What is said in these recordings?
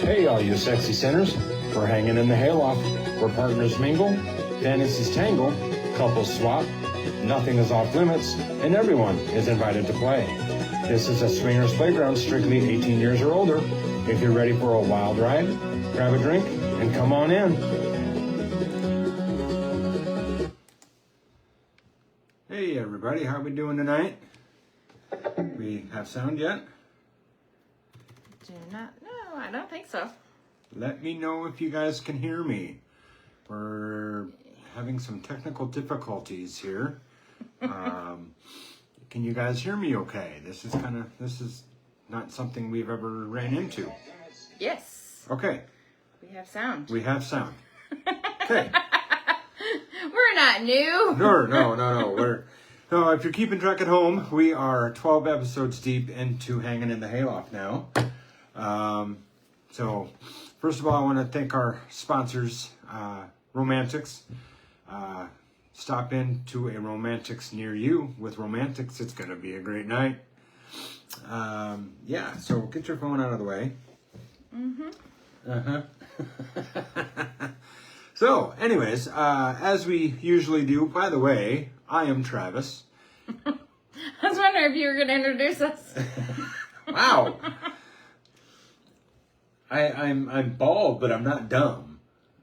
Hey, all you sexy sinners. We're hanging in the hayloft, where partners mingle, fantasies tangle, couples swap, nothing is off limits, and everyone is invited to play. This is a swingers playground, strictly 18 years or older. If you're ready for a wild ride, grab a drink and come on in. Hey everybody, how are we doing tonight? We have sound yet? Do not know. I don't think so. Let me know if you guys can hear me. We're having some technical difficulties here. Can you guys hear me okay? This is not something we've ever ran into. Yes. Okay. We have sound. We have sound. Okay. We're not new. No, if you're keeping track at home, we are 12 episodes deep into Hanging in the Hayloft now. So, first of all, I want to thank our sponsors, Romantics. Stop in to a Romantics near you. With Romantics, it's going to be a great night. Yeah, so get your phone out of the way. Uh-huh. So, anyways, as we usually do, by the way, I am Travis. I was wondering if you were going to introduce us. Wow. I'm bald, but I'm not dumb.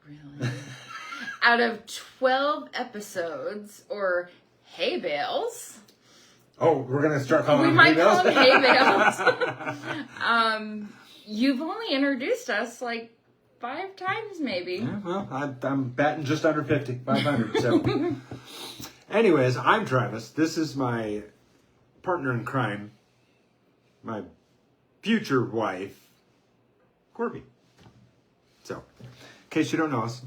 Really? Out of 12 episodes, or hay bales. Oh, we're going to start calling them hay bales? We might call them hay bales. You've only introduced us like 5 times, maybe. Yeah, well, I'm batting just under 50, 500. So, anyways, I'm Travis. This is my partner in crime, my future wife, Corby. So, in case you don't know us.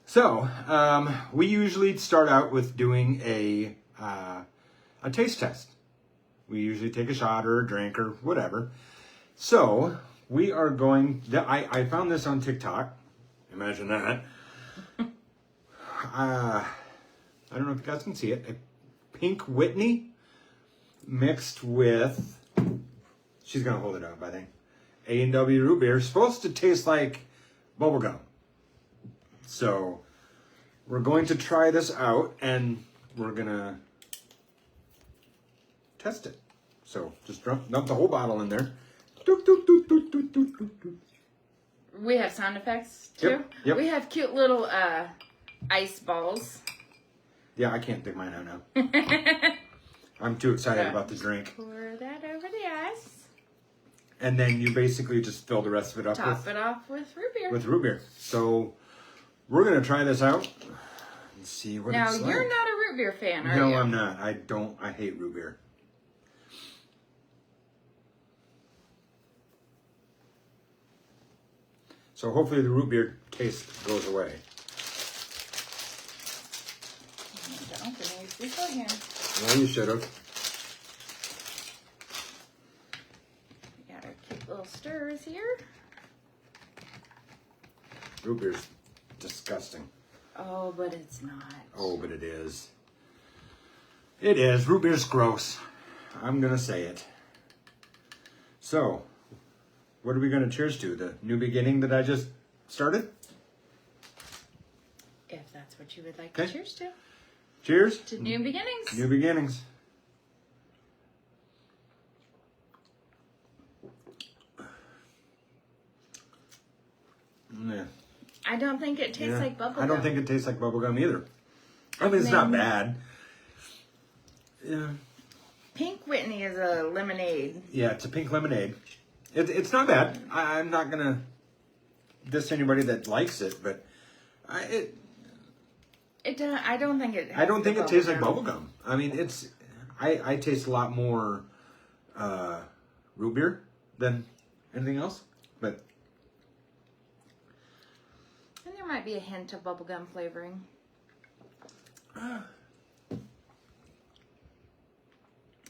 So, we usually start out with doing a taste test. We usually take a shot or a drink or whatever. So, we are going... I found this on TikTok. Imagine that. I don't know if you guys can see it. A Pink Whitney mixed with... She's going to hold it up, I think. A&W root beer. Supposed to taste like bubblegum. So, we're going to try this out, and we're going to test it. So, just dump the whole bottle in there. We have sound effects, too? Yep. We have cute little ice balls. Yeah, I can't think mine out now. I'm too excited about the drink. Pour that over the ice. And then you basically just fill the rest of it up. Top it off with root beer. With root beer. So, we're going to try this out and see what it's like. Now, you're not a root beer fan, are you? No, I'm not. I hate root beer. So, hopefully the root beer taste goes away. I need to open these beforehand. Well, you should have. We got our cute little stirs here. Root beer's disgusting. Oh, but it's not. Oh, but it is. It is. Root beer's gross. I'm going to say it. So, what are we going to cheers to? The new beginning that I just started? If that's what you would like to cheers to. Cheers. To new beginnings. New beginnings. Yeah. I don't think it tastes like bubblegum. I don't think it tastes like bubblegum either. I mean, it's not bad. Yeah. Pink Whitney is a lemonade. Yeah, it's a pink lemonade. It's not bad. I'm not going to diss anybody that likes it, but I don't think it has I don't think it tastes like bubblegum. I mean, I taste a lot more root beer than anything else, but... And there might be a hint of bubblegum flavoring.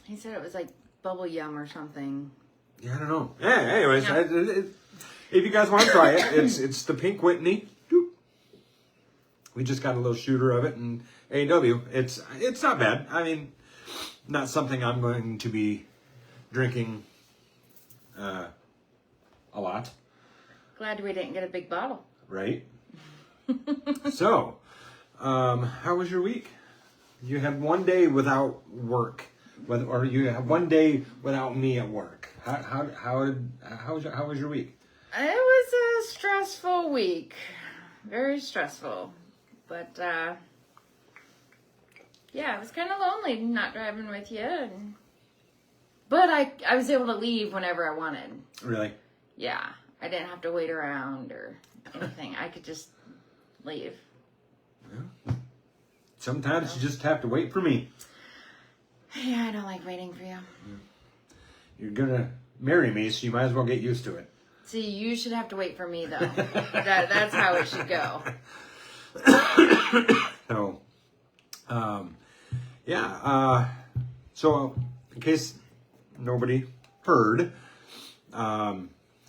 He said it was like bubble yum or something. Yeah, I don't know. Yeah, anyways, if you guys want to try it, it's the Pink Whitney. Doop. We just got a little shooter of it in A&W. It's not bad. I mean, not something I'm going to be drinking a lot. Glad we didn't get a big bottle. Right? So, how was your week? You had one day without work, or you have one day without me at work. How was your week? It was a stressful week. Very stressful. But, yeah, it was kind of lonely not driving with you. But I was able to leave whenever I wanted. Really? Yeah. I didn't have to wait around or anything. I could just leave. Yeah. Sometimes you just have to wait for me. Yeah, I don't like waiting for you. You're gonna marry me, so you might as well get used to it. See, you should have to wait for me, though. That's how it should go. So, yeah. So, in case nobody heard,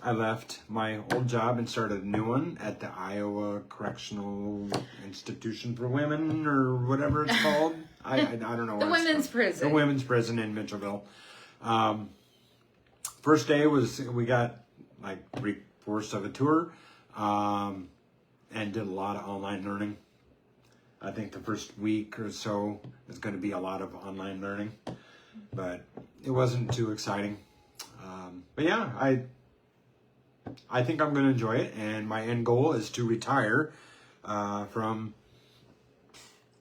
I left my old job and started a new one at the Iowa Correctional Institution for Women, or whatever it's called. I don't know. The women's prison. The women's prison in Mitchellville. First day we got like 3/4 of a tour, and did a lot of online learning. I think the first week or so is going to be a lot of online learning, but it wasn't too exciting. But yeah, I think I'm going to enjoy it, and my end goal is to retire from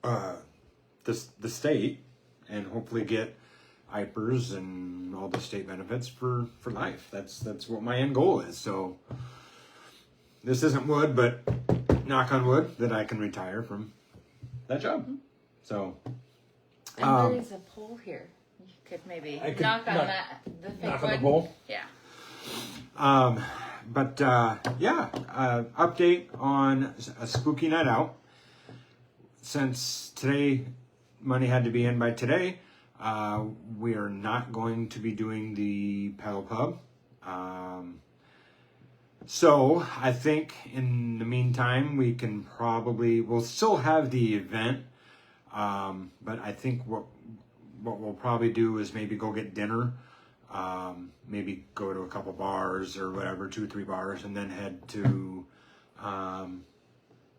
the state and hopefully get IPERS and all the state benefits for life. That's what my end goal is. So this isn't wood, but knock on wood that I can retire from that job. So and there is a pole here. You could maybe knock on the fake knock wood. on the pole. Yeah. But update on a spooky night out. Since today, money had to be in by today, we are not going to be doing the pedal pub. So I think in the meantime, we'll still have the event. But I think what we'll probably do is maybe go get dinner. Maybe go to a couple bars or whatever, 2 or 3 bars, and then head to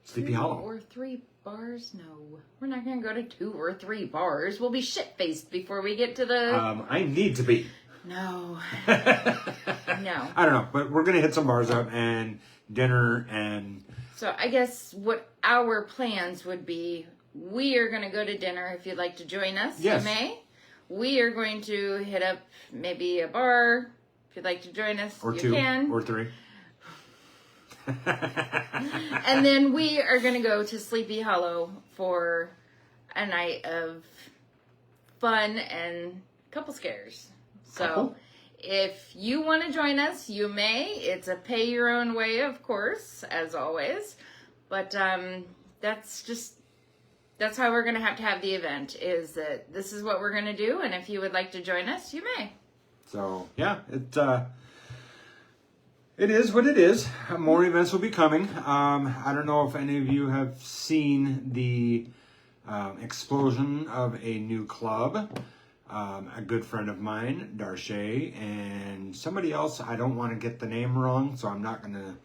Sleepy Hollow. 2 or 3 bars? No. We're not going to go to 2 or 3 bars. We'll be shit-faced before we get to the... I need to be. No. No. I don't know, but we're going to hit some bars up and dinner and... So I guess what our plans would be, we are going to go to dinner. If you'd like to join us, yes. You may. We are going to hit up maybe a bar. If you'd like to join us, or you 2 can. or 3. And then we are going to go to Sleepy Hollow for a night of fun and couple scares. So if you want to join us, you may. It's a pay your own way, of course, as always. But that's how we're going to have the event, is that this is what we're going to do. And if you would like to join us, you may. So, yeah, it is what it is. More events will be coming. I don't know if any of you have seen the explosion of a new club. A good friend of mine, Darche, and somebody else. I don't want to get the name wrong, so I'm not going to...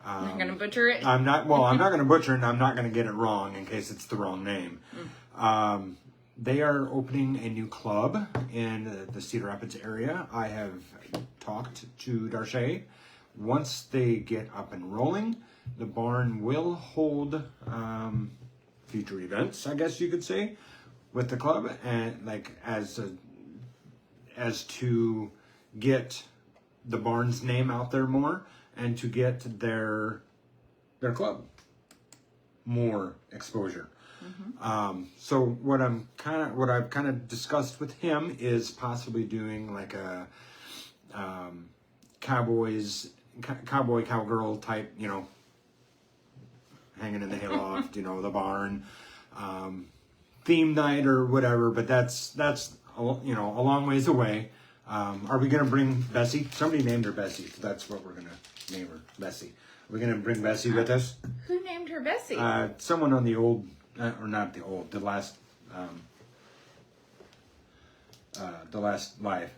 You're going to butcher it? I'm not going to butcher it, and I'm not going to get it wrong in case it's the wrong name. They are opening a new club in the Cedar Rapids area. I have talked to Darche. Once they get up and rolling, the barn will hold future events, I guess you could say, with the club, and like as to get the barn's name out there more, and to get their club more exposure. So what I've kind of discussed with him is possibly doing like a cowboy cowgirl type, hanging in the hayloft, the barn, theme night or whatever. But that's a long ways away. Are we gonna bring Bessie? Somebody named her Bessie. So that's what we're gonna name her, Bessie. Are we gonna bring Bessie with us? Who named her Bessie? Someone on the old, or not the old, the last podcast.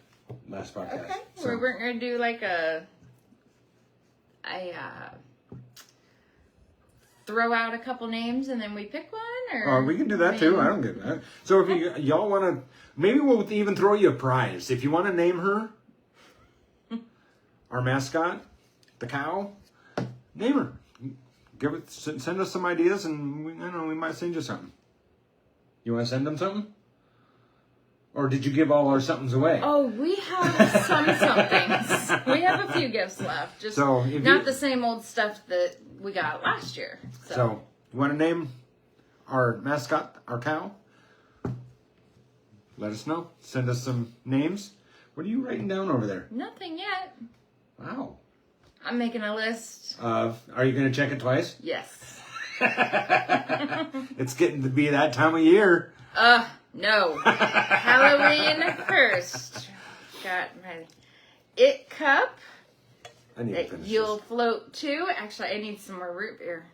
Okay. So, We're going to do like a throw out a couple names and then we pick one? Or we can do that too. I don't get that. So if y'all want to, maybe we'll even throw you a prize. If you want to name her, our mascot, the cow, name her. Send us some ideas, and we might send you something. You want to send them something? Or did you give all our somethings away? Oh, we have somethings. We have a few gifts left. Just not the same old stuff that we got last year. So you want to name our mascot, our cow? Let us know. Send us some names. What are you writing down over there? Nothing yet. Wow. I'm making a list. Are you going to check it twice? Yes. It's getting to be that time of year. No. Halloween first. Got my It cup that you'll float to. Actually, I need some more root beer.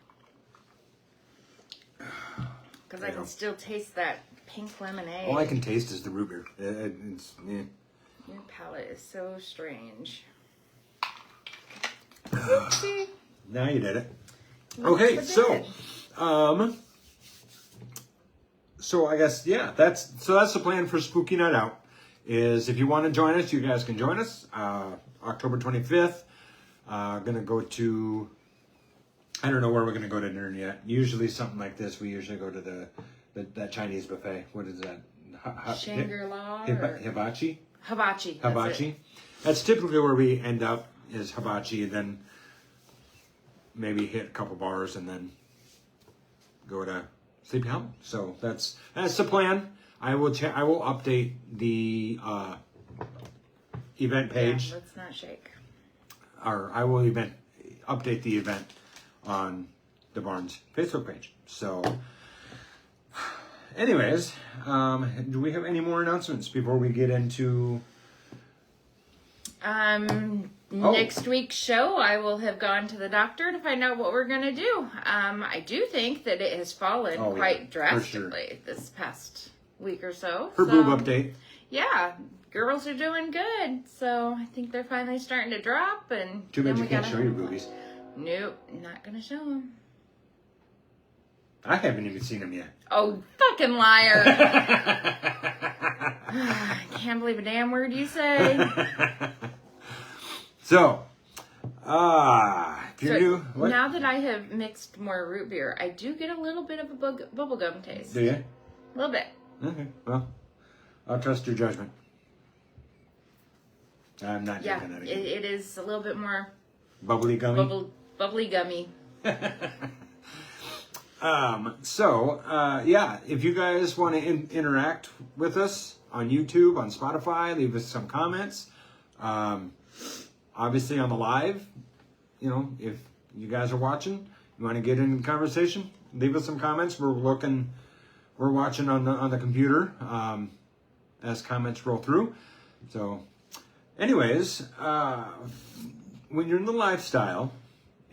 Because I can still taste that pink lemonade. All I can taste is the root beer. Your palate is so strange. Now you did it. Okay, so I guess that's the plan for Spooky Night Out. Is if you want to join us, you guys can join us. October 25th. Gonna go to, I don't know where we're gonna go to dinner yet. Usually something like this. We usually go to that Chinese buffet. What is that? Shangri-La? Hibachi. Hibachi. That's typically where we end up. Is hibachi, and then maybe hit a couple bars, and then go to Sleepy Hollow. So that's the plan. I will update the event page. Yeah, let's not shake. Or I will update the event on the Barnes Facebook page. So, anyways, do we have any more announcements before we get into? Next week's show, I will have gone to the doctor to find out what we're going to do. I do think that it has fallen quite drastically this past week or so. Her boob update. Yeah, girls are doing good. So I think they're finally starting to drop. And too bad you can't show your boobies. Nope, not going to show them. I haven't even seen them yet. Oh, fucking liar. I can't believe a damn word you say. So, if you're new, what? Now that I have mixed more root beer, I do get a little bit of a bubblegum taste. Do you? A little bit. Okay, well, I'll trust your judgment. I'm not drinking that again. It is a little bit more bubbly gummy. Bubbly gummy. If you guys want to interact with us on YouTube, on Spotify, leave us some comments. Obviously on the live, if you guys are watching, you want to get in conversation, leave us some comments. We're watching on the computer as comments roll through. So, anyways, when you're in the lifestyle,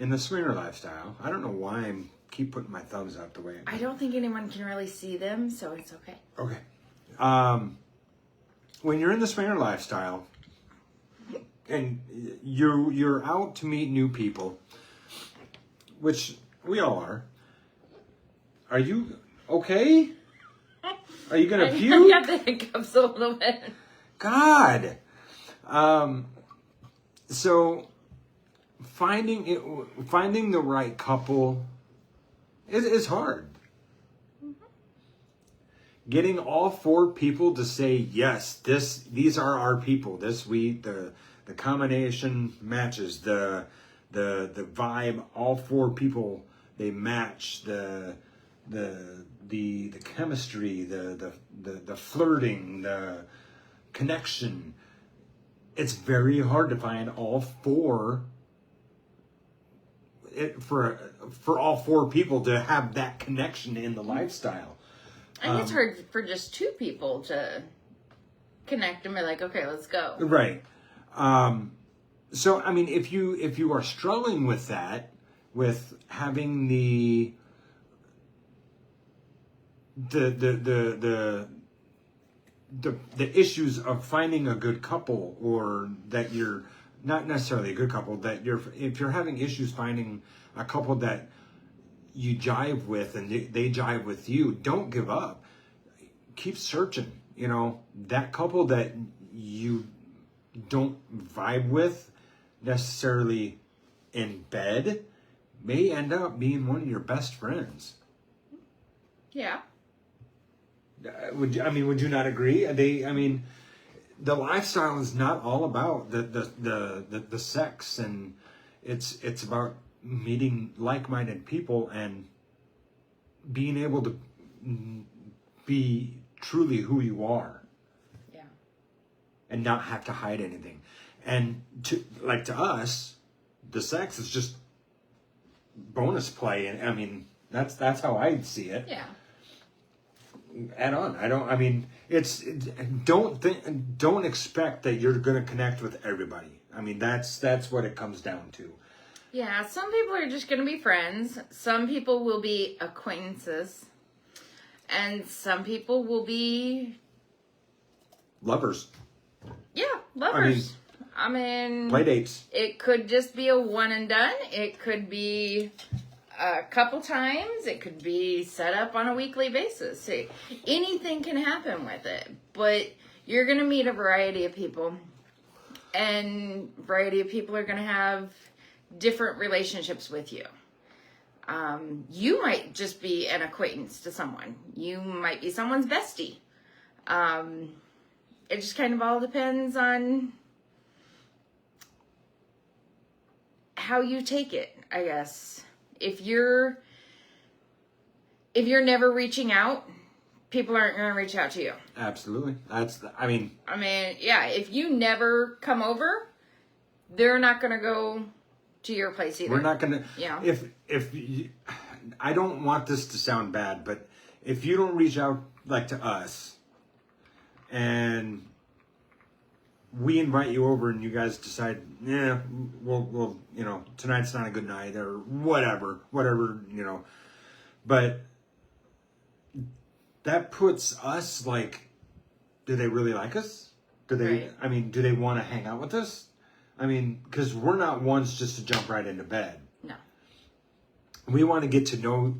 in the swinger lifestyle, I don't know why I keep putting my thumbs up the way I don't think anyone can really see them, so it's okay. Okay. When you're in the swinger lifestyle, and you're out to meet new people, which we all are you okay? Are you gonna puke? I got the hiccups a little bit. God. So finding the right couple is hard. Mm-hmm. Getting all four people to say yes, these are our people. The combination matches, the vibe, all four people, they match, the chemistry, the flirting, the connection. It's very hard to find all four for all four people to have that connection in the lifestyle. And it's hard for just two people to connect and be like, okay, let's go. Right. So, I mean, if you are struggling with that, with having the issues of finding a good couple, or that you're not necessarily a good couple, that if you're having issues finding a couple that you jive with and they jive with you, don't give up. Keep searching. You know, that couple that you don't vibe with necessarily in bed may end up being one of your best friends. Yeah. Would you not agree? The lifestyle is not all about the sex, and it's about meeting like-minded people and being able to be truly who you are. Yeah. And not have to hide anything. And to us, the sex is just bonus play, and I mean that's how I see it. Yeah. Add on. Don't expect that you're going to connect with everybody. I mean, that's what it comes down to. Yeah, some people are just going to be friends. Some people will be acquaintances. And some people will be... lovers. Yeah, lovers. I mean... play dates. It could just be a one and done. It could be a couple times. It could be set up on a weekly basis. Anything can happen with it. But you're going to meet a variety of people. And a variety of people are going to have different relationships with you. You might just be an acquaintance to someone. You might be someone's bestie. It just kind of all depends on how you take it, I guess. If you're never reaching out, people aren't going to reach out to you. Absolutely. Yeah, if you never come over, they're not going to go to your place either. We're not going to... Yeah. If you, I don't want this to sound bad, but if you don't reach out like to us and we invite you over and you guys decide, yeah, we'll tonight's not a good night or whatever, but that puts us like, do they really like us? Do they, right. Do they want to hang out with us? Because we're not ones just to jump right into bed. No. We want to get to know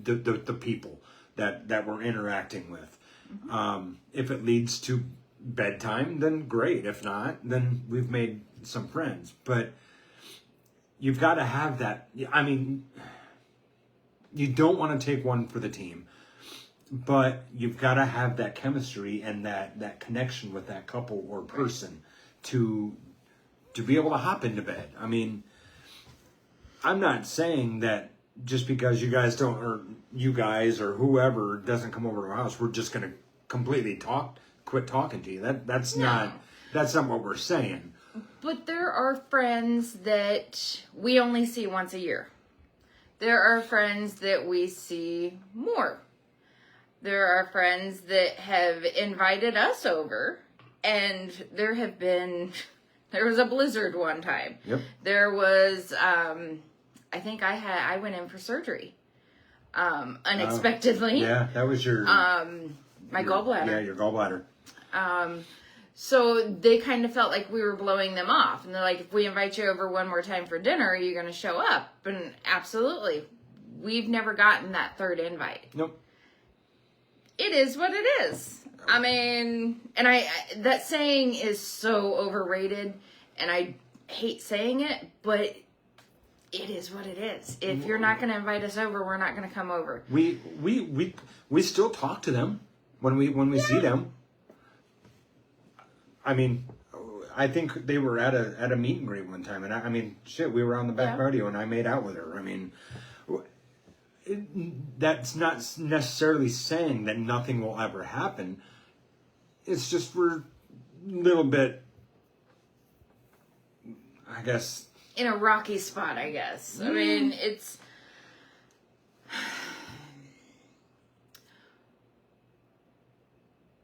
the people that we're interacting with. Mm-hmm. If it leads to bedtime, then great. If not, then we've made some friends. But you've got to have that. You don't want to take one for the team, but you've got to have that chemistry and that connection with that couple or person to be able to hop into bed. I'm not saying that just because you guys don't, or you guys or whoever doesn't come over to our house, we're just going to completely quit talking to you. That's not what we're saying. But there are friends that we only see once a year. There are friends that we see more. There are friends that have invited us over, and there was a blizzard one time. Yep. There was, I think I went in for surgery, unexpectedly. Yeah, that was my gallbladder. Yeah, your gallbladder. So they kind of felt like we were blowing them off. And they're like, if we invite you over one more time for dinner, are you going to show up? And absolutely. We've never gotten that third invite. Nope. It is what it is. That saying is so overrated, and I hate saying it, but it is what it is. If you're not going to invite us over, we're not going to come over. We still talk to them when we see them. I think they were at a meet and greet one time, and we were on the back patio and I made out with her. That's not necessarily saying that nothing will ever happen. It's just we're a little bit, I guess, in a rocky spot, I guess. It's...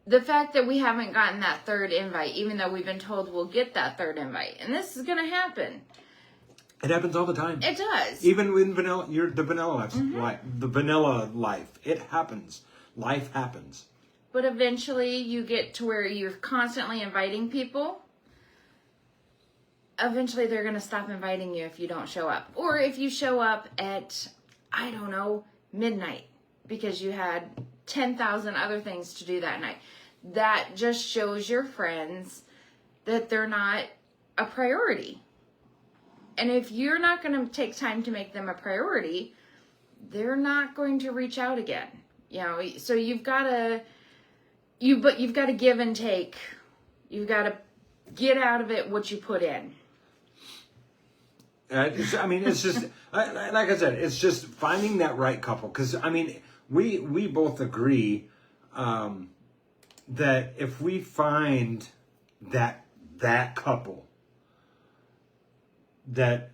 the fact that we haven't gotten that third invite, even though we've been told we'll get that third invite. And this is going to happen. It happens all the time. It does. Even in vanilla, the vanilla life, the vanilla life. It happens. Life happens. But eventually you get to where you're constantly inviting people. eventually they're going to stop inviting you if you don't show up. Or if you show up at, I don't know, midnight because you had 10,000 other things to do that night. That just shows your friends that they're not a priority. And if you're not going to take time to make them a priority, they're not going to reach out again. You know, so you've got to give and take. You've got to get out of it what you put in. It's just like I said, it's just finding that right couple. Because we both agree that if we find that couple that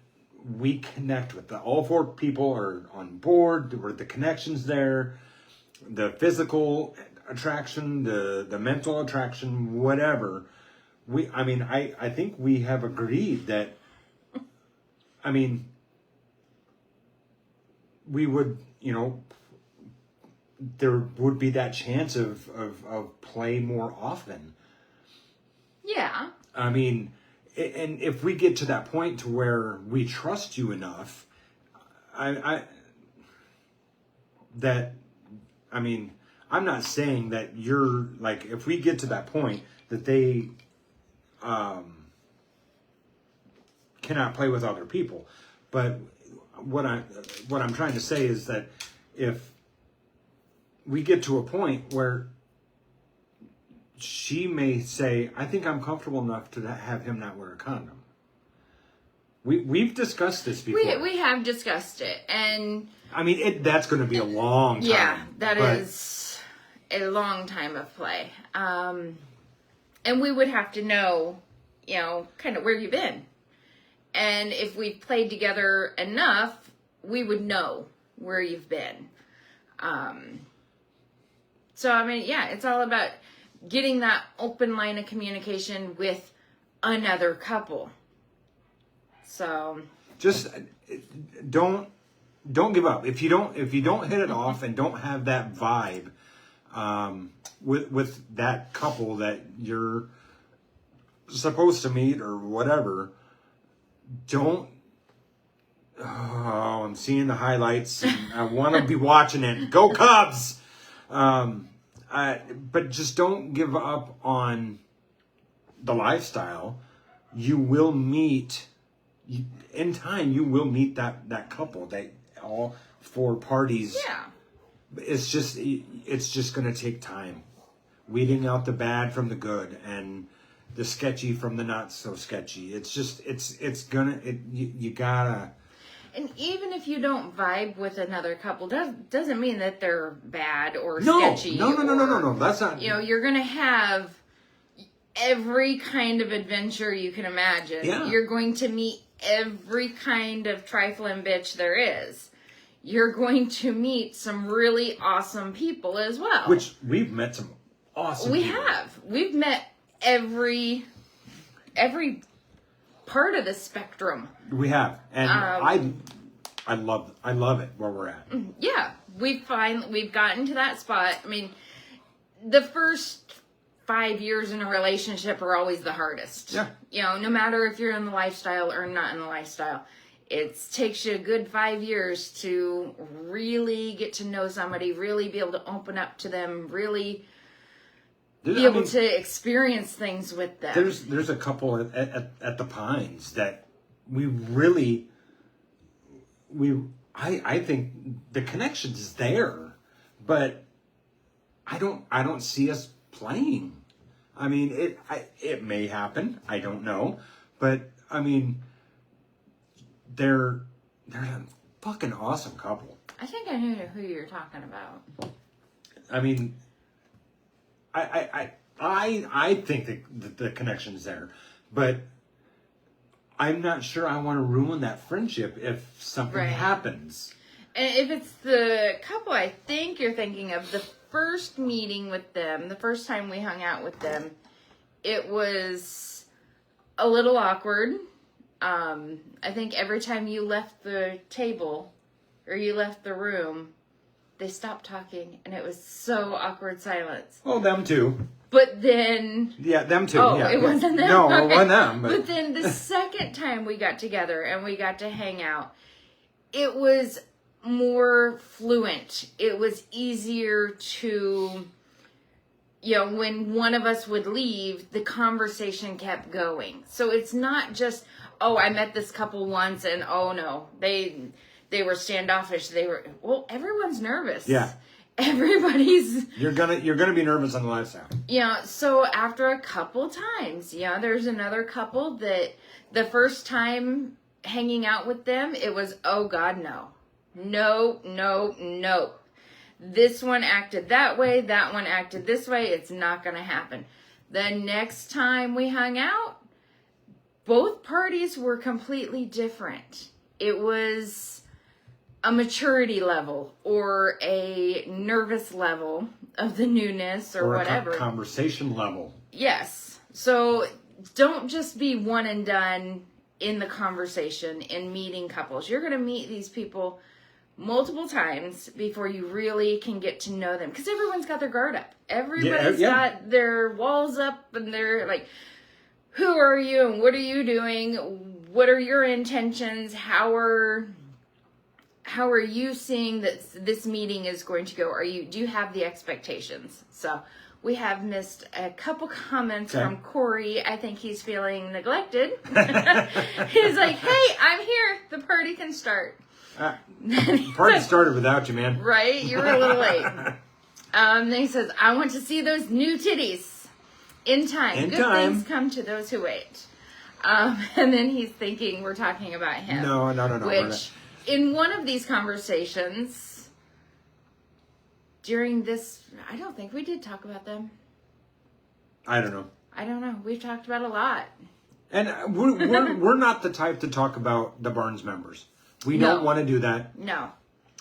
we connect with, that all four people are on board, where the connection's there, the physical attraction, the mental attraction, whatever. I think we have agreed that. We would, there would be that chance of play more often. Yeah. And if we get to that point to where we trust you enough, I'm not saying that you're like, if we get to that point that they cannot play with other people, but what I'm trying to say is that if we get to a point where she may say, I think I'm comfortable enough to have him not wear a condom. We've discussed this before. We have discussed it, and that's going to be a long time. Yeah, that is a long time of play. And we would have to know, kind of where you've been. And if we've played together enough, we would know where you've been. It's all about getting that open line of communication with another couple. So just don't give up. If you don't hit it off and don't have that vibe with that couple that you're supposed to meet or whatever, I'm seeing the highlights and I want to be watching it. Go Cubs! But just don't give up on the lifestyle. You will meet, in time, you will meet that couple, that all four parties. Yeah. It's just going to take time. Weeding out the bad from the good and the sketchy from the not so sketchy. You gotta. And even if you don't vibe with another couple, doesn't mean that they're bad or sketchy. No. That's not. You're gonna have every kind of adventure you can imagine. Yeah. You're going to meet every kind of trifling bitch there is. You're going to meet some really awesome people as well. Which we've met some awesome people. We've met every part of the spectrum. We have, and I love it where we're at. Yeah, we've gotten to that spot. The first 5 years in a relationship are always the hardest. Yeah. No matter if you're in the lifestyle or not in the lifestyle, it takes you a good 5 years to really get to know somebody, really be able to open up to them, really be able to experience things with them. There's a couple at the Pines that I think the connection's there, but I don't see us playing. It may happen. I don't know, but they're a fucking awesome couple. I think I know who you're talking about. I think that the connection's there, but I'm not sure I want to ruin that friendship if something happens. And if it's the couple I think you're thinking of, the first meeting with them, the first time we hung out with them, it was a little awkward. I think every time you left the table or you left the room, they stopped talking, and it was so awkward silence. Well, them too. But then... Yeah, them too. Oh, yeah, it wasn't them? No, Okay. it wasn't them. But then the second time we got together and we got to hang out, it was more fluent. It was easier to... when one of us would leave, the conversation kept going. So it's not just, oh, I met this couple once and oh no, they were standoffish. Everyone's nervous. Yeah. Everybody's... You're gonna be nervous on the lifestyle. So after a couple times, there's another couple that the first time hanging out with them, it was, oh God, no. No. This one acted that way, that one acted this way, it's not going to happen. The next time we hung out, both parties were completely different. It was a maturity level or a nervous level of the newness or whatever. A conversation level. Yes. So don't just be one and done in the conversation in meeting couples. You're going to meet these people multiple times before you really can get to know them. Because everyone's got their guard up. Everybody's got their walls up and they're like, who are you and what are you doing? What are your intentions? How are you seeing that this meeting is going to go? Do you have the expectations? So we have missed a couple comments from Corey. I think he's feeling neglected. He's like, hey, I'm here. The party can start. Party started without you, man. Right? You were a little late. Then he says, I want to see those new titties in time. Good things come to those who wait. And then he's thinking we're talking about him. No. Which, in one of these conversations, during this, I don't think we did talk about them. I don't know. We've talked about a lot. And we're not the type to talk about the Barnes members. We don't want to do that. No.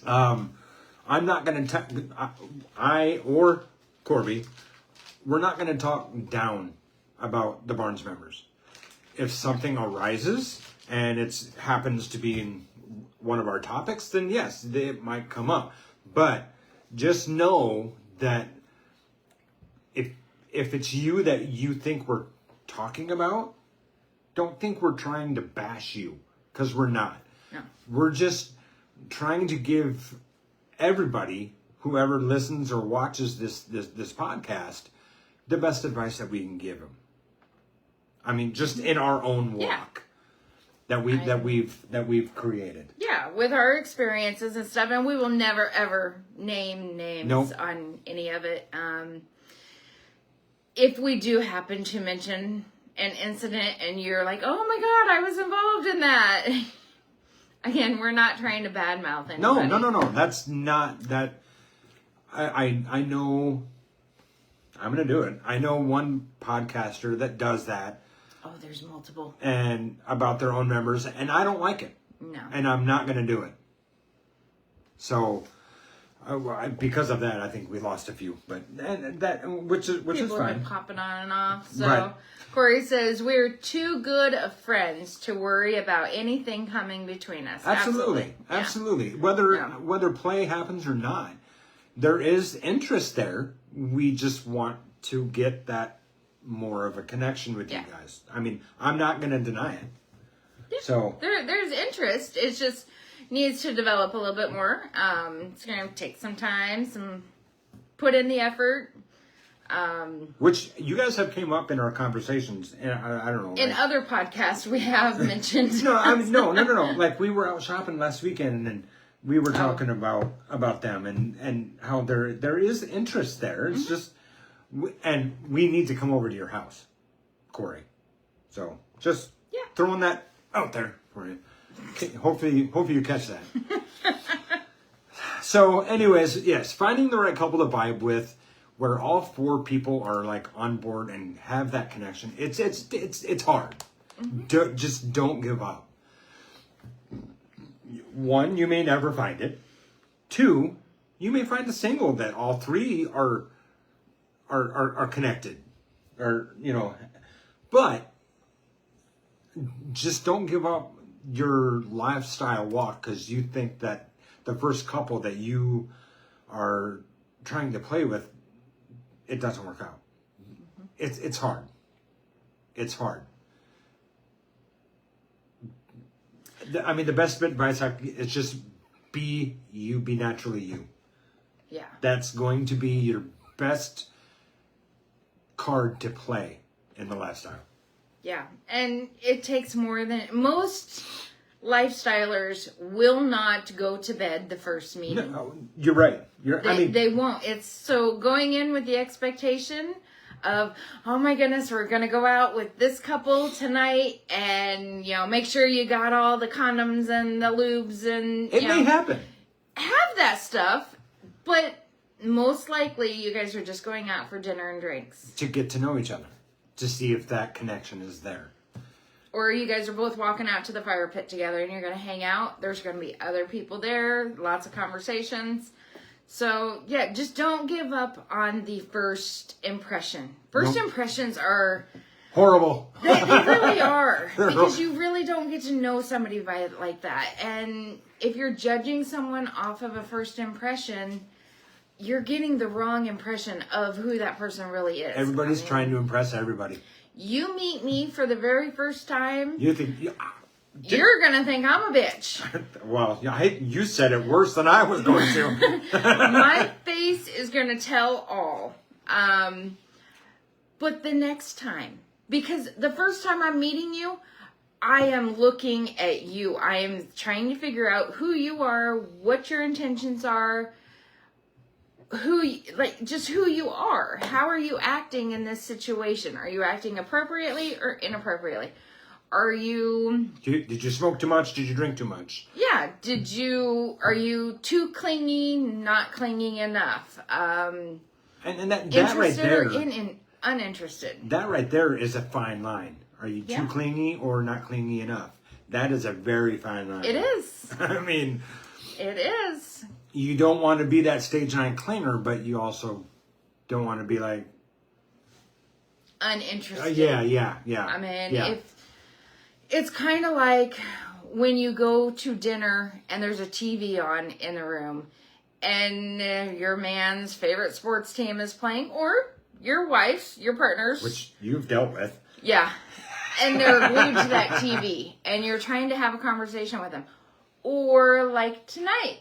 I'm not going to... I or Corby, we're not going to talk down about the Barnes members. If something arises and it happens to be in one of our topics, then yes, it might come up. But just know that if it's you that you think we're talking about, don't think we're trying to bash you, because we're not. No. We're just trying to give everybody, whoever listens or watches this podcast, the best advice that we can give them. I mean, just in our own walk that we've created. Yeah, with our experiences and stuff, and we will never ever name names on any of it. If we do happen to mention an incident and you're like, "Oh my God, I was involved in that." Again, we're not trying to badmouth anybody. No. That's not that. I know. I'm going to do it. I know one podcaster that does that. Oh, there's multiple. And about their own members, and I don't like it. No. And I'm not going to do it. So, because of that, I think we lost a few, but which is fine. People are popping on and off. So, right. Corey says we're too good of friends to worry about anything coming between us. Absolutely. Whether play happens or not, there is interest there. We just want to get that more of a connection with you guys. I mean, I'm not going to deny it. Yeah. So there's interest. It just needs to develop a little bit more. It's going to take some time, put in the effort. Which you guys have came up in our conversations, and I don't know. In other podcasts, we have mentioned. No. Like, we were out shopping last weekend, and we were talking about them and how there is interest there. It's just, and we need to come over to your house, Corey. So just throwing that out there for you. Hopefully you catch that. So, anyways, yes, finding the right couple to vibe with, where all four people are like on board and have that connection. It's hard. Mm-hmm. Just don't give up. 1, you may never find it. 2, you may find a single that all three are connected, or but just don't give up your lifestyle walk because you think that the first couple that you are trying to play with, it doesn't work out. it's hard. It's hard. I mean, the best bit of advice is just be you, be naturally you. Yeah. That's going to be your best card to play in the lifestyle. Yeah. And it takes more than most lifestylers will not go to bed the first meeting. No, you're right. They won't. It's so going in with the expectation of, oh my goodness, we're going to go out with this couple tonight and, make sure you got all the condoms and the lubes and, it may happen. Have that stuff, but most likely you guys are just going out for dinner and drinks. To get to know each other. To see if that connection is there. Or you guys are both walking out to the fire pit together and you're going to hang out. There's going to be other people there, lots of conversations. So, yeah, just don't give up on the first impression. First impressions are... horrible. They really are. Because you really don't get to know somebody like that. And if you're judging someone off of a first impression, you're getting the wrong impression of who that person really is. Everybody's trying to impress everybody. You meet me for the very first time. You think... You're going to think I'm a bitch. Well, you said it worse than I was going to. My face is going to tell all. But the next time, because the first time I'm meeting you, I am looking at you. I am trying to figure out who you are, what your intentions are, just who you are. How are you acting in this situation? Are you acting appropriately or inappropriately? Are you... Did you smoke too much? Did you drink too much? Yeah. Are you too clingy, not clinging enough? And that interested right there... or uninterested? That right there is a fine line. Are you too clingy or not clingy enough? That is a very fine line. It is. I mean... It is. You don't want to be that stage 9 clinger, but you also don't want to be like... uninterested. Yeah. I mean, if... It's kind of like when you go to dinner and there's a TV on in the room and your man's favorite sports team is playing, or your wife's, your partner's. Which you've dealt with. Yeah. And they're glued to that TV and you're trying to have a conversation with them. Or like tonight.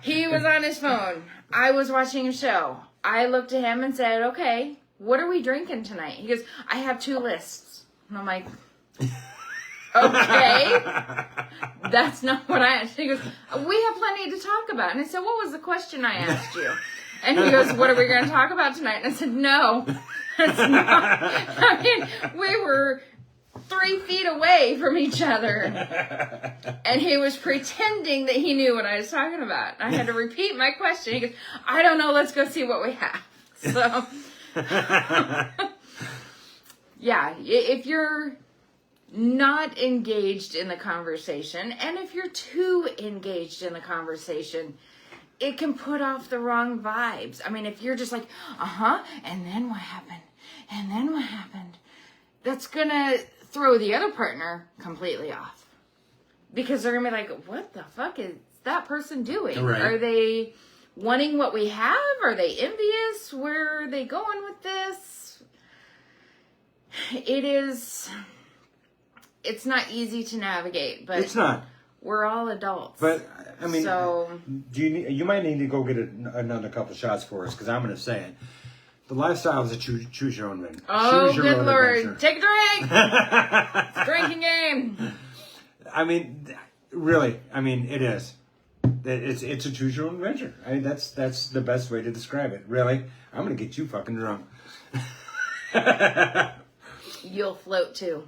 He was on his phone. I was watching a show. I looked at him and said, okay, what are we drinking tonight? He goes, I have 2 lists. And I'm like, okay, that's not what I asked. He goes, we have plenty to talk about. And I said, what was the question I asked you? And he goes, what are we going to talk about tonight? And I said, no, that's not. I mean, we were 3 feet away from each other. And he was pretending that he knew what I was talking about. I had to repeat my question. He goes, I don't know, let's go see what we have. So... Yeah, if you're not engaged in the conversation, and if you're too engaged in the conversation, it can put off the wrong vibes. I mean, if you're just like, and then what happened? And then what happened? That's going to throw the other partner completely off. Because they're going to be like, what the fuck is that person doing? Right. Are they wanting what we have? Are they envious? Where are they going with this? It's not easy to navigate, but it's not. We're all adults. But I mean, so you might need to go get another couple shots for us, because I'm going to say it. The lifestyle is a choose your own adventure. Oh, good Lord! Adventure. Take a drink. It's a drinking game. I mean, really. I mean, it is. It's a choose your own adventure. I mean, that's the best way to describe it. Really, I'm going to get you fucking drunk. You'll float too.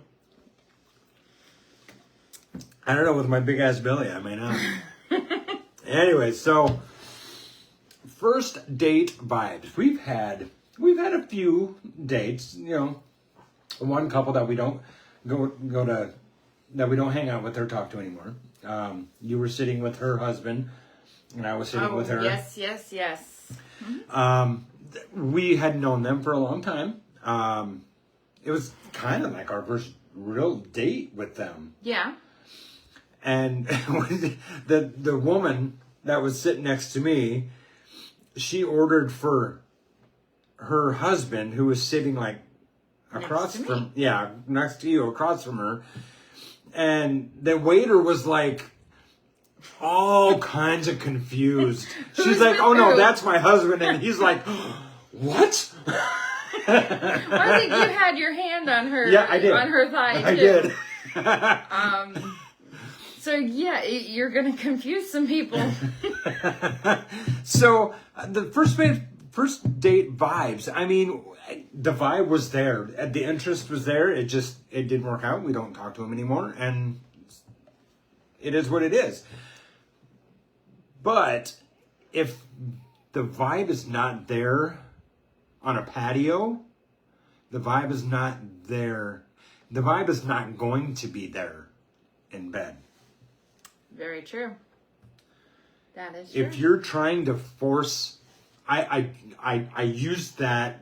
I don't know, with my big ass belly, I may not. Anyway, so first date vibes. We've had a few dates. One couple that we don't go to, that we don't hang out with or talk to anymore. You were sitting with her husband, and I was sitting with her. Yes. Mm-hmm. We had known them for a long time. It was kind of like our first real date with them. Yeah. And the woman that was sitting next to me, she ordered for her husband, who was sitting like across from, next to you, across from her. And the waiter was like all kinds of confused. She's like, oh no, that's my husband. And he's like, what? I think you had your hand on her. Yeah, I did. On her thigh, I too. did. So yeah, you're gonna confuse some people. So the first date vibes. I mean, the vibe was there. The interest was there. It didn't work out. We don't talk to him anymore, and it is what it is. But if the vibe is not there on a patio, the vibe is not there. The vibe is not going to be there in bed. Very true. That is true. If you're trying to force, I use that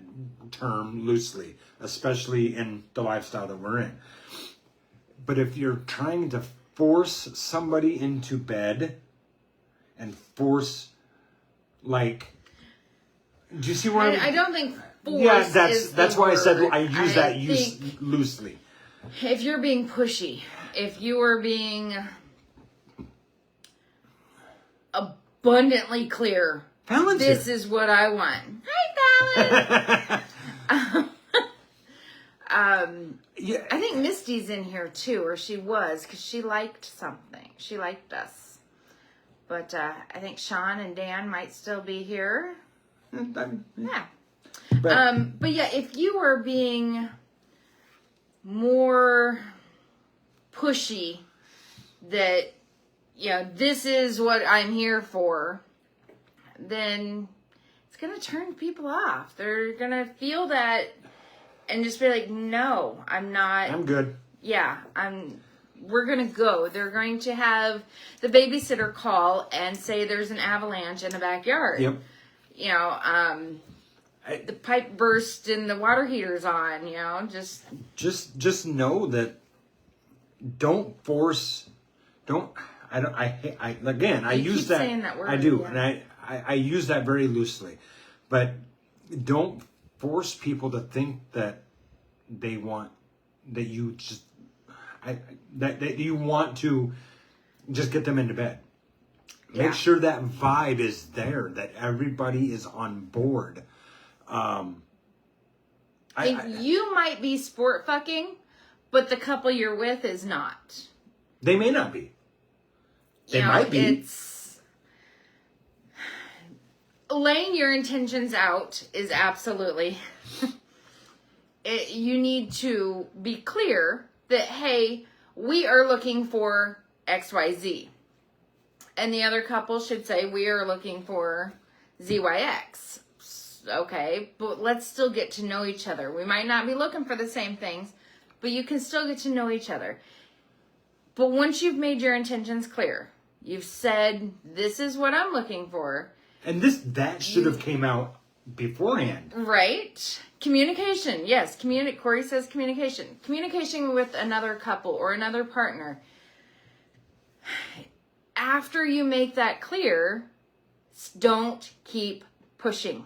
term loosely, especially in the lifestyle that we're in. But if you're trying to force somebody into bed and force, like, do you see where I don't think force. Yeah, is that's the why I said word. I use that loosely. If you're being pushy, if you are being abundantly clear, Fallon's this here. is what I want. Hi, Fallon. Yeah. I think Misty's in here too, or she was, because she liked something. She liked us. But I think Sean and Dan might still be here. Yeah. But yeah, if you are being more pushy that, this is what I'm here for, then it's going to turn people off. They're going to feel that and just be like, no, I'm not. I'm good. Yeah, we're going to go. They're going to have the babysitter call and say there's an avalanche in the backyard. Yep. The pipe burst and the water heater's on, Just know that I use that. Saying that word, I do, yeah. and I use that very loosely. But don't force people to think that they want, that you just, that you want to just get them into bed. Yeah. Make sure that vibe is there, that everybody is on board. You might be sport fucking, but the couple you're with is not. They may not be. They might be. It's laying your intentions out is absolutely. You need to be clear that, hey, we are looking for XYZ. And the other couple should say, we are looking for ZYX. Okay, but let's still get to know each other. We might not be looking for the same things, but you can still get to know each other. But once you've made your intentions clear, you've said, this is what I'm looking for. And that should have came out beforehand. Right? Communication. Yes, Corey says communication. Communication with another couple or another partner. After you make that clear, don't keep pushing.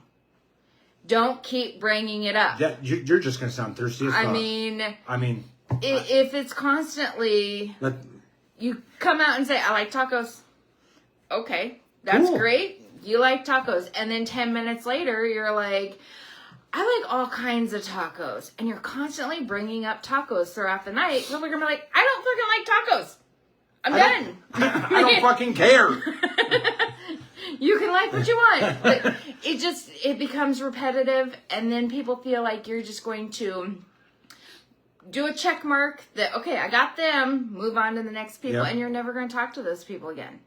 Don't keep bringing it up. You're just going to sound thirsty as fuck. I mean, if it's constantly, you come out and say, I like tacos. Okay, that's cool. Great. You like tacos. And then 10 minutes later, you're like, I like all kinds of tacos. And you're constantly bringing up tacos throughout the night. People are going to be like, I don't fucking like tacos. I'm done. I don't fucking care. You can like what you want. But it becomes repetitive. And then people feel like you're just going to do a check mark that, okay, I got them. Move on to the next people. Yep. And you're never going to talk to those people again.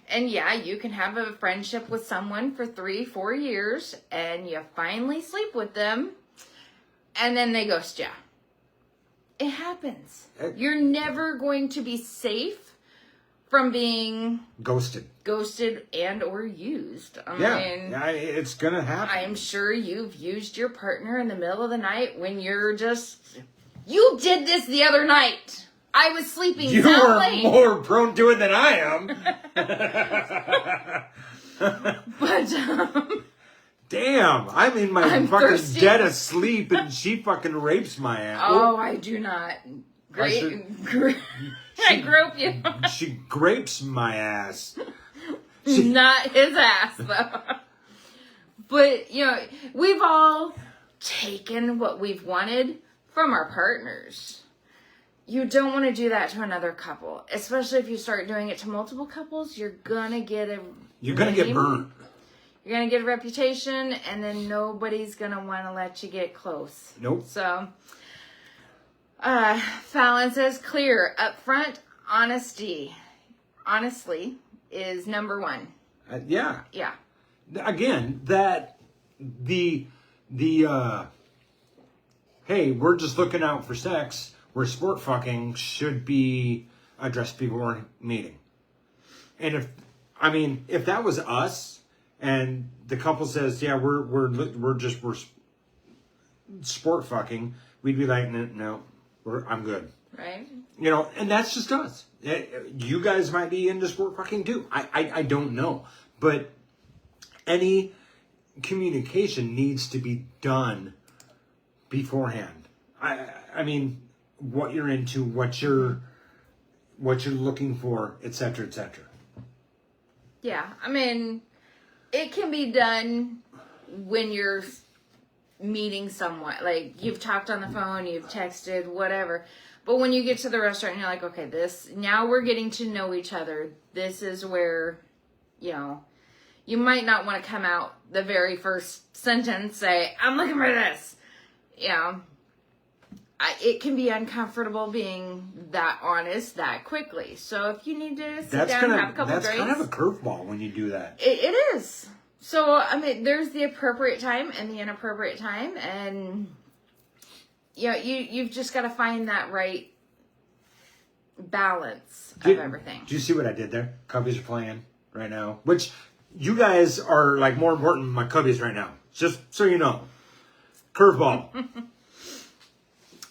And yeah, you can have a friendship with someone for 3-4 years. And you finally sleep with them. And then they ghost you. It happens. You're never going to be safe from being ghosted and or used. I mean, it's gonna happen. I am sure you've used your partner in the middle of the night when you're just, you did this the other night. I was sleeping soundly. You are more prone to it than I am. But Damn, I'm in my I'm fucking thirsty. dead asleep and she fucking rapes my ass. Oh, I do not. I grope you. She grapes my ass. Not his ass, though. But, you know, we've all taken what we've wanted from our partners. You don't want to do that to another couple, especially if you start doing it to multiple couples. You're gonna get a burned. You're gonna get a reputation, and then nobody's gonna want to let you get close. Nope. So, Fallon says, clear, upfront, honesty. Honestly is number one. Yeah. Yeah. Again, that the hey, we're just looking out for sex, where sport fucking should be addressed before meeting. And if that was us and the couple says, yeah, we're sport fucking, we'd be like, no, I'm good. Right. You know, and that's just us. You guys might be into sport fucking too. I don't know. But any communication needs to be done beforehand. I mean, what you're into, what you're looking for, etc., etc. Yeah, I mean, it can be done when you're meeting someone. Like, you've talked on the phone, you've texted, whatever. But when you get to the restaurant and you're like, okay, now we're getting to know each other. This is where, you know, you might not want to come out the very first sentence, say, I'm looking for this. You know, it can be uncomfortable being that honest that quickly. So if you need to sit down and have a couple drinks. That's kind of a curveball when you do that. It is. So, I mean, there's the appropriate time and the inappropriate time. And, you know, you've just got to find that right balance of everything. Do you see what I did there? Cubbies are playing right now. Which, you guys are, like, more important than my Cubbies right now. Just so you know. Curveball.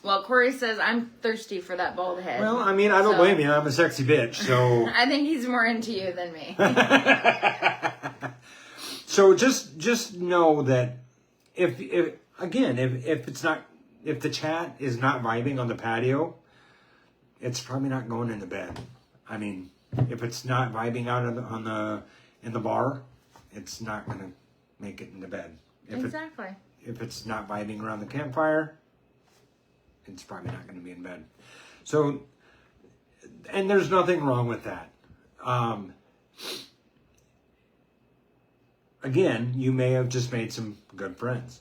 Well, Corey says, I'm thirsty for that bald head. Well, I mean, I don't blame you. I'm a sexy bitch, so... I think he's more into you than me. So just know that if the chat is not vibing on the patio, it's probably not going into bed. I mean, if it's not vibing out in the bar, it's not going to make it into bed. Exactly. If it's not vibing around the campfire, it's probably not going to be in bed. So, and there's nothing wrong with that. Again, you may have just made some good friends.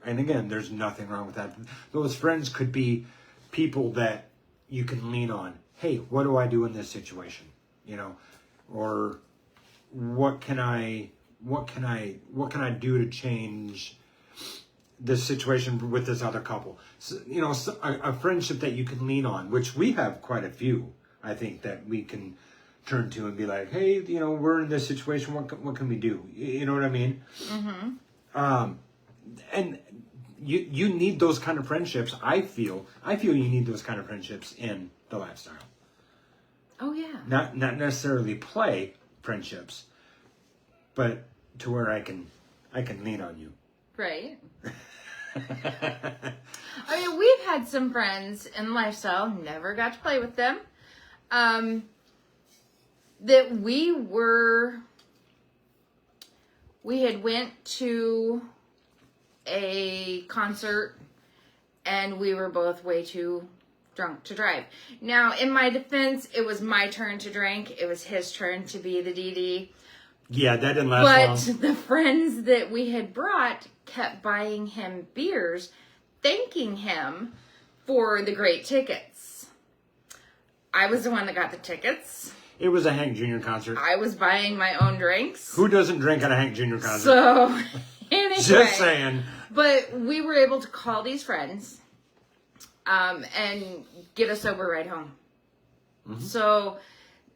And again, there's nothing wrong with that. Those friends could be people that you can lean on. Hey, what do I do in this situation? You know, or what can I do to change this situation with this other couple? So, you know, a friendship that you can lean on, which we have quite a few, I think, that we can turn to and be like, hey, you know, we're in this situation. What can we do? You know what I mean? Mm-hmm. And you need those kind of friendships. I feel you need those kind of friendships in the lifestyle. Oh yeah. Not necessarily play friendships, but to where I can lean on you. Right. I mean, we've had some friends in lifestyle, never got to play with them, that we had went to a concert and we were both way too drunk to drive. Now, in my defense, it was my turn to drink. It was his turn to be the DD. Yeah, that didn't last long. But the friends that we had brought kept buying him beers, thanking him for the great tickets. I was the one that got the tickets. It was a Hank Jr. concert. I was buying my own drinks. Who doesn't drink at a Hank Jr. concert? So, anyway. Just saying. But we were able to call these friends and get a sober ride home. Mm-hmm. So,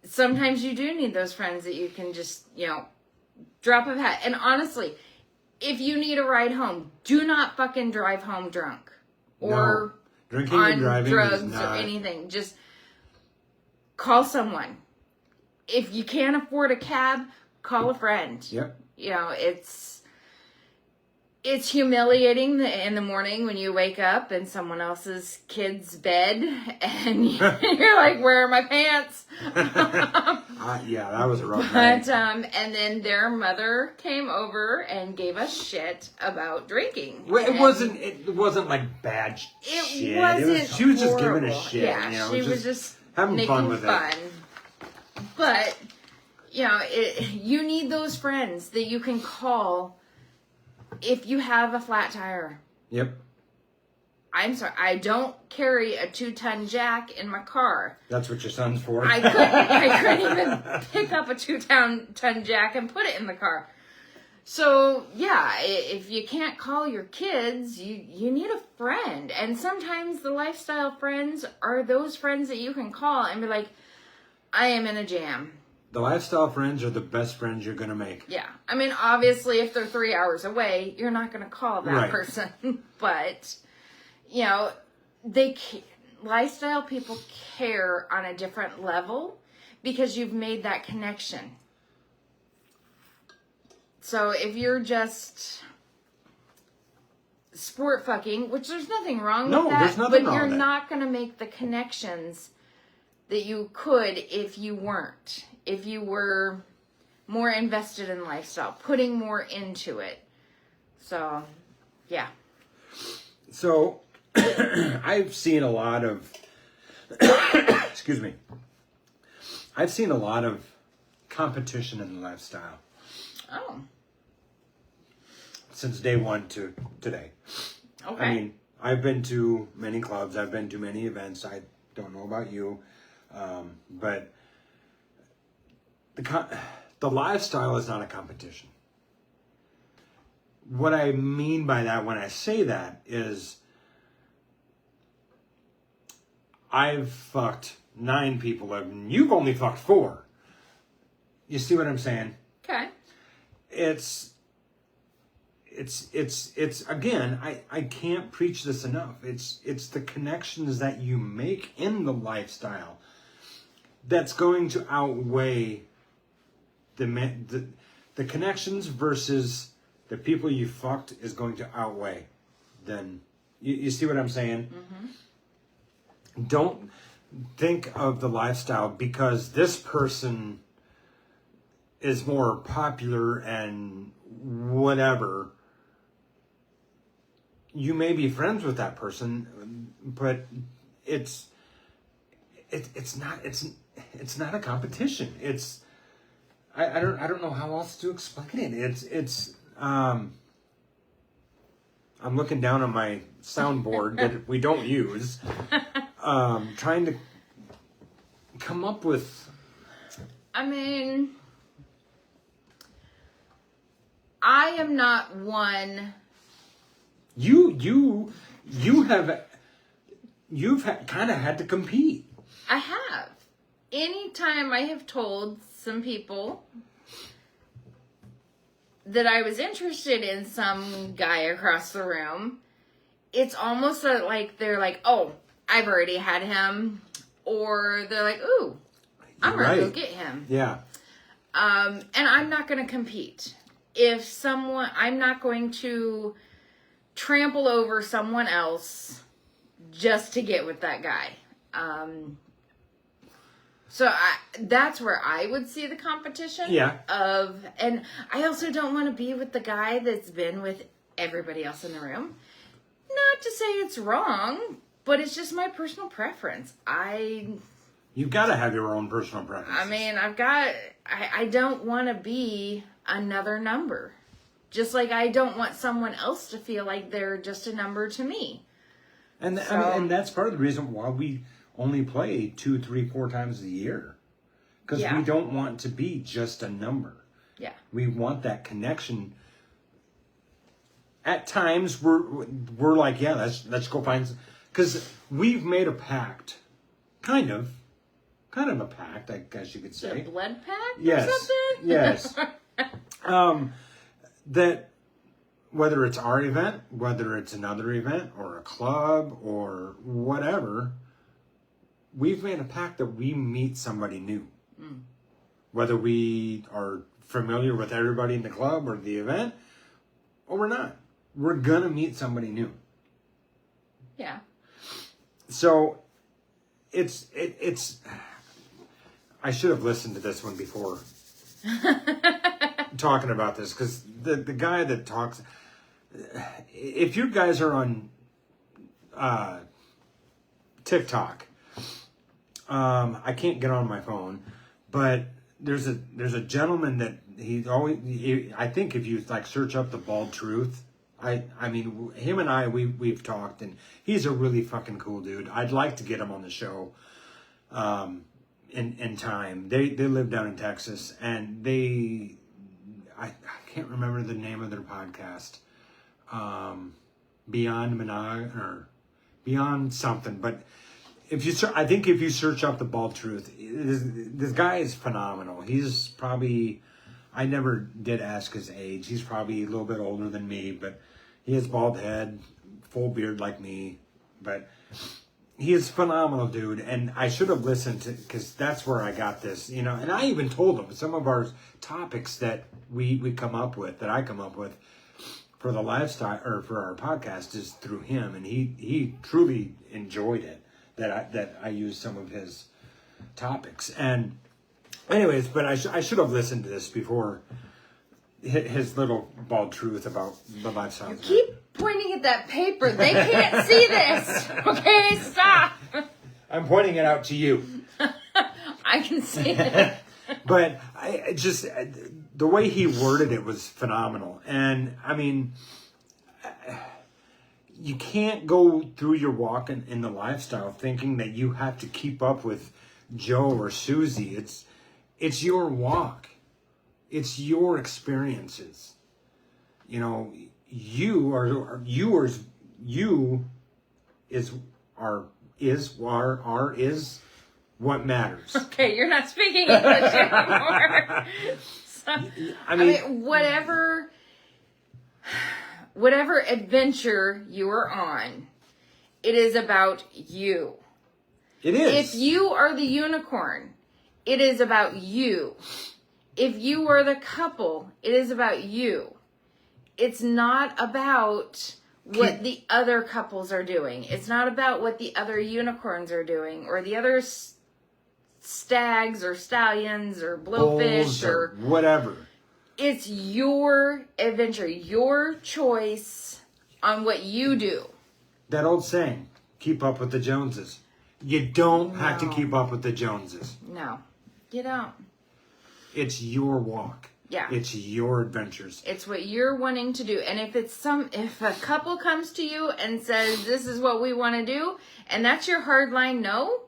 sometimes you do need those friends that you can just, you know, drop a hat. And honestly, if you need a ride home, do not fucking drive home drunk. Or drinking on and driving drugs is not... or anything. Just call someone. If you can't afford a cab, call a friend. Yep. You know, it's... It's humiliating in the morning when you wake up in someone else's kid's bed and you're like, where are my pants? Yeah, that was a rough night. And then their mother came over and gave us shit about drinking. Well, it wasn't like bad shit. It wasn't She was just horrible. giving a shit. Yeah, you know, she was just having making fun with it. But, you know, you need those friends that you can call if you have a flat tire. Yep. I'm sorry, I don't carry a 2-ton jack in my car. That's what your son's for. I couldn't even pick up a 2-ton jack and put it in the car. So, yeah, if you can't call your kids, you need a friend. And sometimes the lifestyle friends are those friends that you can call and be like, I am in a jam. The lifestyle friends are the best friends you're going to make. Yeah. I mean, obviously, if they're 3 hours away, you're not going to call that person. But, you know, lifestyle people care on a different level because you've made that connection. So if you're just sport fucking, which there's nothing wrong with that, there's nothing but wrong you're with that. not going to make the connections that you could if you weren't. If you were more invested in lifestyle, putting more into it. So, yeah. So, I've seen a lot of, excuse me, I've seen a lot of competition in the lifestyle. Oh. Since day one to today. Okay. I mean, I've been to many clubs. I've been to many events. I don't know about you. But the lifestyle is not a competition. What I mean by that when I say that is I've fucked 9 people and you've only fucked 4. You see what I'm saying? Okay. It's again, I can't preach this enough. It's the connections that you make in the lifestyle that's going to outweigh the connections versus the people you fucked is going to outweigh. Then you see what I'm saying? Mm-hmm. Don't think of the lifestyle because this person is more popular and whatever. You may be friends with that person, but it's not a competition. It's I don't know how else to explain it. I'm looking down on my soundboard that we don't use, trying to come up with. I mean, I am not one. You've kind of had to compete. I have. Anytime I have told some people that I was interested in some guy across the room, it's almost like they're like, oh, I've already had him. Or they're like, ooh, I'm going to go get him. Yeah. And I'm not going to compete. I'm not going to trample over someone else just to get with that guy. So that's where I would see the competition. Yeah. And I also don't want to be with the guy that's been with everybody else in the room. Not to say it's wrong, but it's just my personal preference. You've got to have your own personal preference. I mean, I don't want to be another number. Just like I don't want someone else to feel like they're just a number to me. And and that's part of the reason why we only play 2, 3, 4 times a year. Because we don't want to be just a number. Yeah. We want that connection. At times we're like, yeah, let's go find. Because we've made a pact, kind of a pact, I guess you could say. A blood pact yes, or something? Yes. That whether it's our event, whether it's another event or a club or whatever, we've made a pact that we meet somebody new. Mm. Whether we are familiar with everybody in the club or the event, or we're not. we're gonna meet somebody new. Yeah. So it's I should have listened to this one before talking about this, because the guy that talks, if you guys are on TikTok, I can't get on my phone, but there's a gentleman that I think if you like search up the Bald Truth, I mean, him and we've talked, and he's a really fucking cool dude. I'd like to get him on the show in time. They live down in Texas, and I can't remember the name of their podcast. Beyond Monog or Beyond something, but I think if you search up the Bald Truth, this guy is phenomenal. He's probably, I never did ask his age. He's probably a little bit older than me, but he has bald head, full beard like me. But he is phenomenal, dude. And I should have listened to, because that's where I got this, you know. And I even told him some of our topics that we come up with, that I come up with for the lifestyle or for our podcast, is through him, and he truly enjoyed it. That I used some of his topics. And anyways, but I should have listened to this before his little Bald Truth about the lifestyle. You keep pointing at that paper. They can't see this. Okay, stop. I'm pointing it out to you. I can see it. But I just, the way he worded it was phenomenal. And I mean, you can't go through your walk in the lifestyle thinking that you have to keep up with Joe or Susie. It's your walk. It's your experiences. You know, you is what matters. Okay, you're not speaking English anymore. So, I mean, whatever adventure you are on, it is about you. It is. If you are the unicorn, it is about you. If you are the couple, it is about you. It's not about what the other couples are doing. It's not about what the other unicorns are doing, or the other stags or stallions or blowfish or whatever. It's your adventure, your choice on what you do. That old saying, keep up with the Joneses. You don't have to keep up with the Joneses. No, you don't. It's your walk. Yeah. It's your adventures. It's what you're wanting to do. And if a couple comes to you and says, this is what we want to do, and that's your hard line no,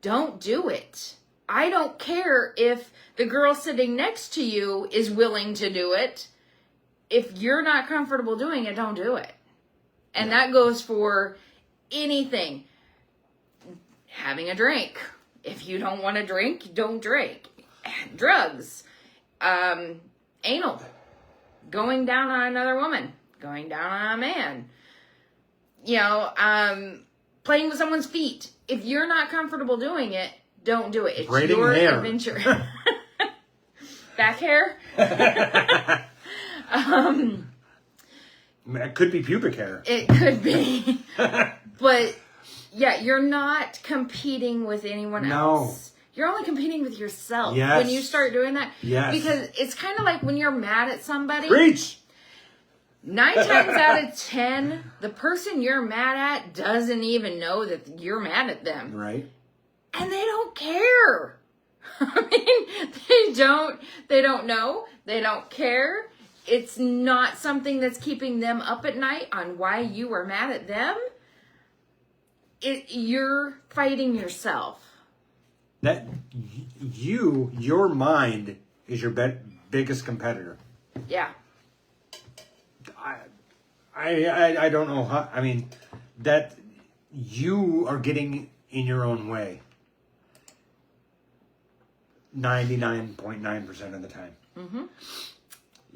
don't do it. I don't care if the girl sitting next to you is willing to do it. If you're not comfortable doing it, don't do it. And that goes for anything. Having a drink. If you don't want to drink, don't drink. Drugs. Anal. Going down on another woman. Going down on a man. You know, playing with someone's feet. If you're not comfortable doing it, don't do it. It's braiding your hair. Adventure. Back hair? It could be pubic hair. It could be. But, yeah, you're not competing with anyone else. You're only competing with yourself when you start doing that. Yes. Because it's kind of like when you're mad at somebody. Preach! 9 times out of 10, the person you're mad at doesn't even know that you're mad at them. Right. And they don't care. I mean, they don't know. They don't care. It's not something that's keeping them up at night on why you are mad at them. You're fighting yourself. That your mind is your biggest competitor. Yeah. I don't know how. I mean, that you are getting in your own way 99.9% of the time. Mm-hmm.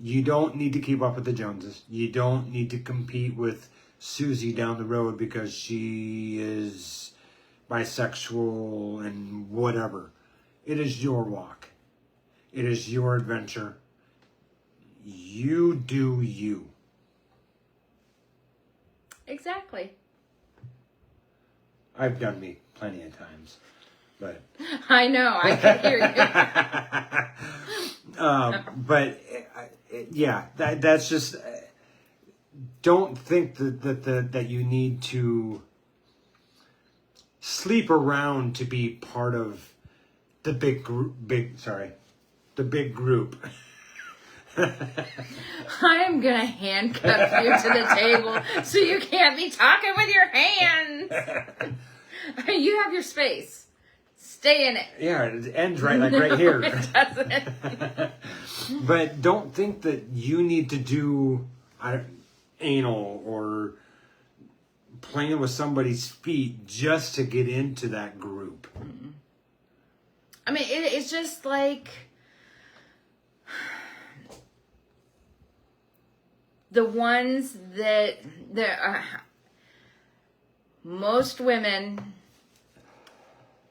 You don't need to keep up with the Joneses. You don't need to compete with Susie down the road because she is bisexual and whatever. It is your walk. It is your adventure. You do you. exactly. I've done me plenty of times, but I know, I can hear you. but yeah, that's just. Don't think that you need to sleep around to be part of the big group. The big group. I am gonna handcuff you to the table so you can't be talking with your hands. You have your space. Stay in it. Yeah, it ends right here. It doesn't. But don't think that you need to do anal or playing with somebody's feet just to get into that group. I mean, it's just like the ones that most women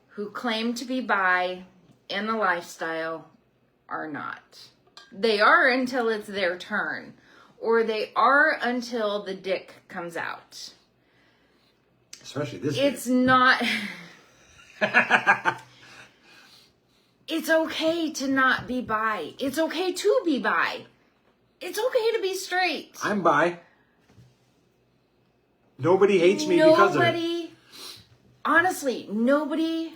who claim to be bi in the lifestyle are not. They are until it's their turn, or they are until the dick comes out. Especially this. It's not. It's okay to not be bi. It's okay to be bi. It's okay to be straight. I'm bi. Nobody hates me because of it. Honestly, nobody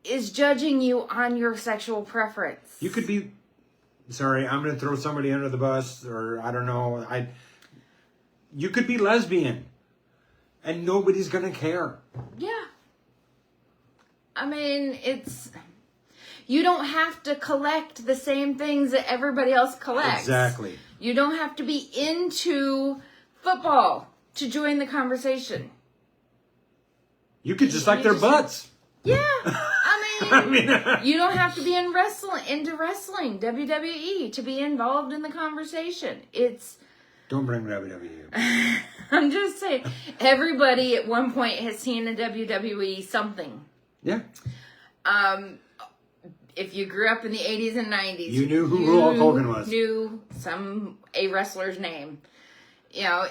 is judging you on your sexual preference. You could be. Sorry, I'm going to throw somebody under the bus, or I don't know. You could be lesbian, and nobody's going to care. Yeah. I mean, you don't have to collect the same things that everybody else collects. Exactly. You don't have to be into football to join the conversation. You could just like their butts. Yeah. I mean, you don't have to be into wrestling, WWE, to be involved in the conversation. Don't bring WWE. I'm just saying, everybody at one point has seen a WWE something. Yeah. If you grew up in the 80s and 90s, you knew who Hulk Hogan was. Knew a wrestler's name. You know,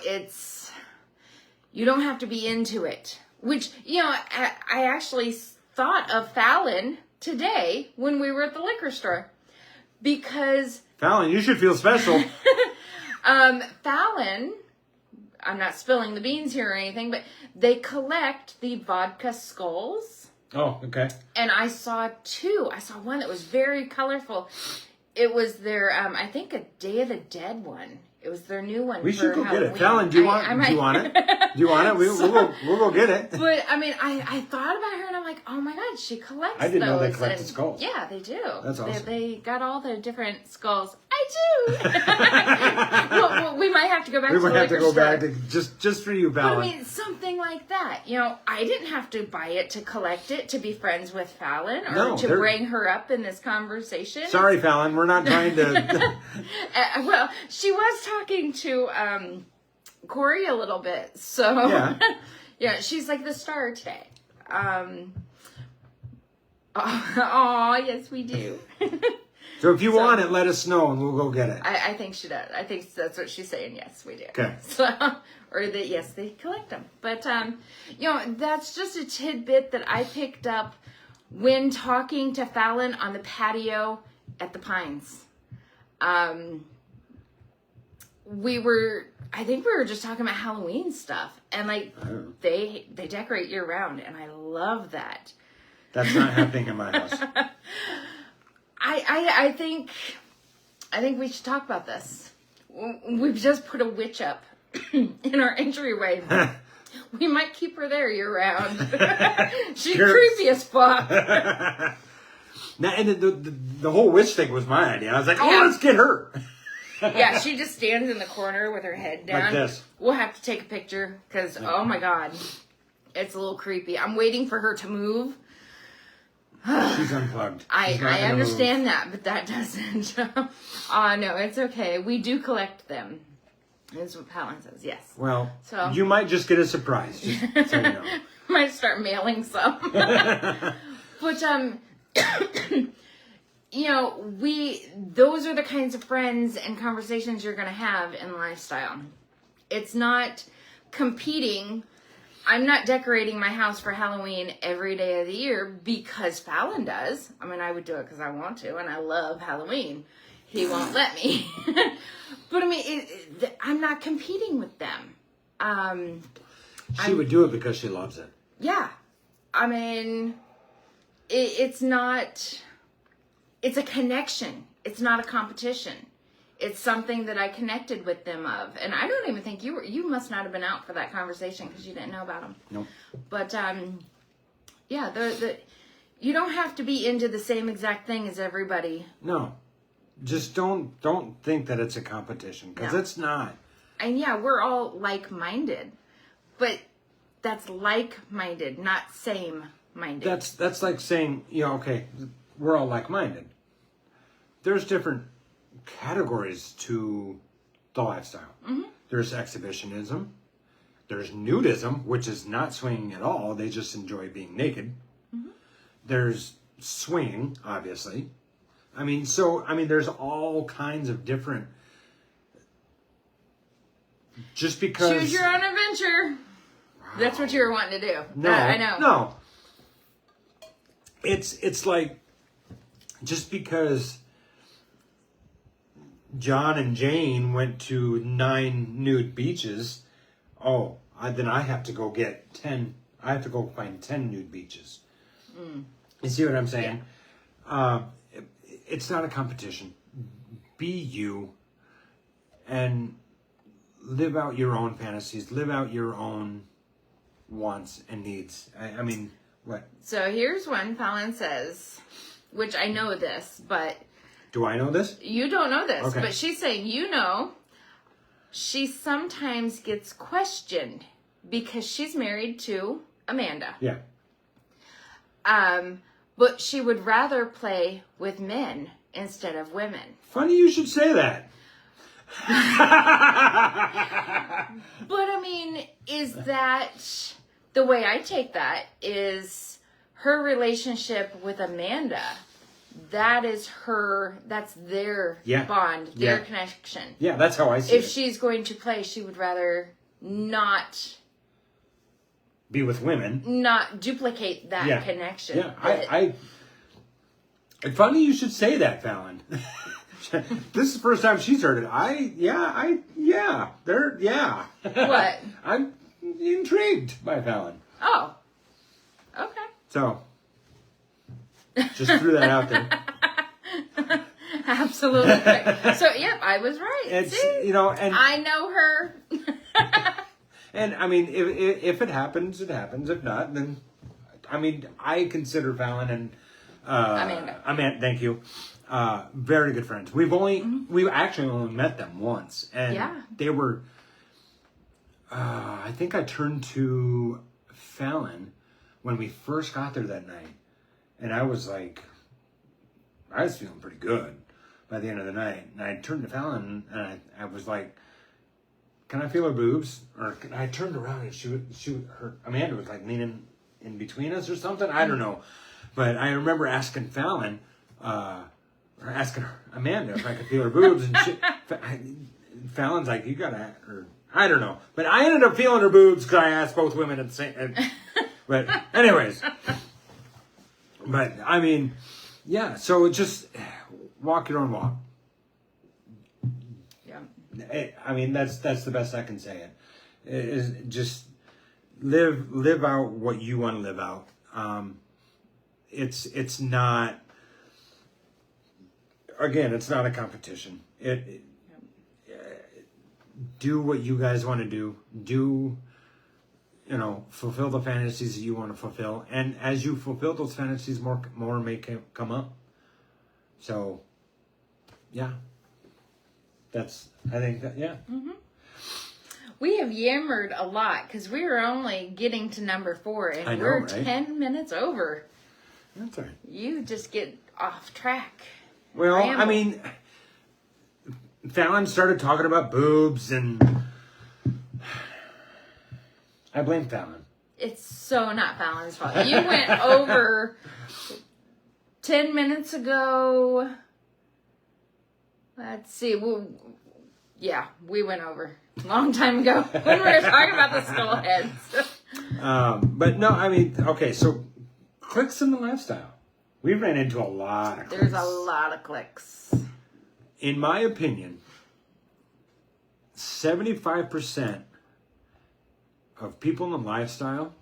you don't have to be into it. Which, you know, I actually thought of Fallon today when we were at the liquor store. Because Fallon, you should feel special. Fallon, I'm not spilling the beans here or anything, but they collect the vodka skulls. Oh, okay. And I saw two. I saw one that was very colorful. It was their, I think, a Day of the Dead one. It was their new one. We should go Halloween. get it. Fallon, do you want it? Do you want it? We'll go get it. But I mean, I thought about her and I'm like, oh my God, she collects those. I didn't know they collected skulls. Yeah, they do. That's awesome. They got all the different skulls. I do. well, we might have to go back to the liquor store. We might have to go back to just for you, Fallon. But I mean, something like that. You know, I didn't have to buy it to collect it to be friends with Fallon or to bring her up in this conversation. Sorry, Fallon, we're not trying to. Well, she was talking to Corey a little bit, so yeah, yeah, she's like the star today. Oh, yes, we do. So if you want it, let us know and we'll go get it. I think she does. I think that's what she's saying. Yes, we do. Okay. So, or that yes, they collect them. But you know, that's just a tidbit that I picked up when talking to Fallon on the patio at the Pines. I think we were just talking about Halloween stuff, and like they decorate year round, and I love that. That's not happening in my house. I think we should talk about this. We've just put a witch up in our entryway. We might keep her there year round. She's creepy as fuck. Now, and the whole witch thing was my idea. I was like, let's get her. Yeah, she just stands in the corner with her head down. Like this. We'll have to take a picture because, oh my God, it's a little creepy. I'm waiting for her to move. She's unplugged. I understand that, but that doesn't. No, it's okay. We do collect them. That's what Fallon says, yes. Well, so you might just get a surprise, just so you know. Might start mailing some. But, you know, those are the kinds of friends and conversations you're going to have in lifestyle. It's not competing. I'm not decorating my house for Halloween every day of the year because Fallon does. I mean, I would do it because I want to, and I love Halloween. He won't let me. But I mean, I'm not competing with them. She would do it because she loves it. Yeah. I mean, it's not, it's a connection. It's not a competition. It's something that I connected with them of. And I don't even think you must not have been out for that conversation because you didn't know about them. Nope. But, yeah, you don't have to be into the same exact thing as everybody. No. Just don't think that it's a competition because it's not. And yeah, we're all like-minded. But that's like-minded, not same-minded. That's like saying, okay, we're all like-minded. There's different categories to the lifestyle. Mm-hmm. There's exhibitionism. There's nudism, which is not swinging at all. They just enjoy being naked. Mm-hmm. There's swinging, obviously. There's all kinds of different. Just because. Choose your own adventure. Wow. That's what you were wanting to do. No, I know. No. It's like, just because John and Jane went to 9 nude beaches, then I have to go get 10. I have to go find 10 nude beaches. Mm. You see what I'm saying? Yeah. It's not a competition. Be you and live out your own fantasies. Live out your own wants and needs. I mean, what? So here's one Fallon says, which I know this, but... Do I know this? You don't know this, okay. But she's saying, she sometimes gets questioned because she's married to Amanda. Yeah. But she would rather play with men instead of women. Funny you should say that. But I mean, is that the way I take that is her relationship with Amanda? That's their bond, their connection. Yeah, that's how I see it. If she's going to play, she would rather not be with women, not duplicate that connection. Yeah, funny you should say that, Fallon. This is the first time she's heard it. What? I'm intrigued by Fallon. Oh, okay. So, just threw that out there. Absolutely. So, yep, I was right. It's, see? and I know her. And I mean, if it happens, it happens. If not, then I consider Fallon and Amanda. Thank you. Very good friends. We've actually only met them once, and they were. I think I turned to Fallon when we first got there that night, and I was feeling pretty good by the end of the night, and I turned to Fallon and I was like, "Can I feel her boobs?" Or I turned around and Amanda was like leaning in between us or something. I don't know, but I remember asking Fallon, or asking Amanda if I could feel her boobs, and Fallon's like, "You gotta," or I don't know, but I ended up feeling her boobs because I asked both women at the same. But anyways, but I mean, yeah. So just walk your own walk. I mean, that's the best I can say it. Is just live out what you want to live out. It's not. Again, it's not a competition. Do what you guys want to do. Fulfill the fantasies that you want to fulfill, and as you fulfill those fantasies, more may come up. So, yeah. Mm-hmm. We have yammered a lot because we were only getting to number 4 and we're 10 minutes over. That's all right. You just get off track. Well, ramble. I mean, Fallon started talking about boobs and I blame Fallon. It's so not Fallon's fault. You went over 10 minutes ago. Let's see. Well, Yeah, we went over a long time ago when we were talking about the skull heads. But no, I mean, okay, so clicks in the lifestyle. We ran into a lot of clicks. There's a lot of clicks. In my opinion, 75% of people in the lifestyle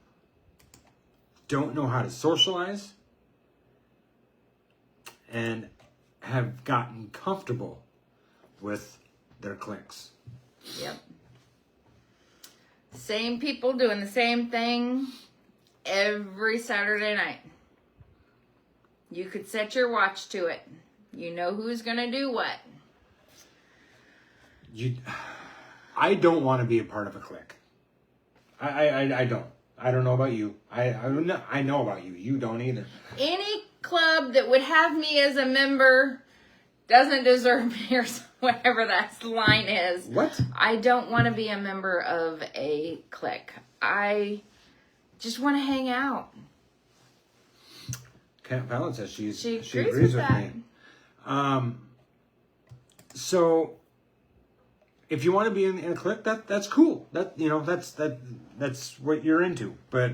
don't know how to socialize and have gotten comfortable with their cliques. Yep. Same people doing the same thing every Saturday night. You could set your watch to it. You know who's going to do what. I don't want to be a part of a clique. I don't. I don't know about you. I know about you. You don't either. Any club that would have me as a member doesn't deserve me, or whatever that line is. What? I don't want to be a member of a clique. I just want to hang out. Cat Fallon says she agrees with that. me. So if you want to be in a clique, that's cool. That's what you're into. But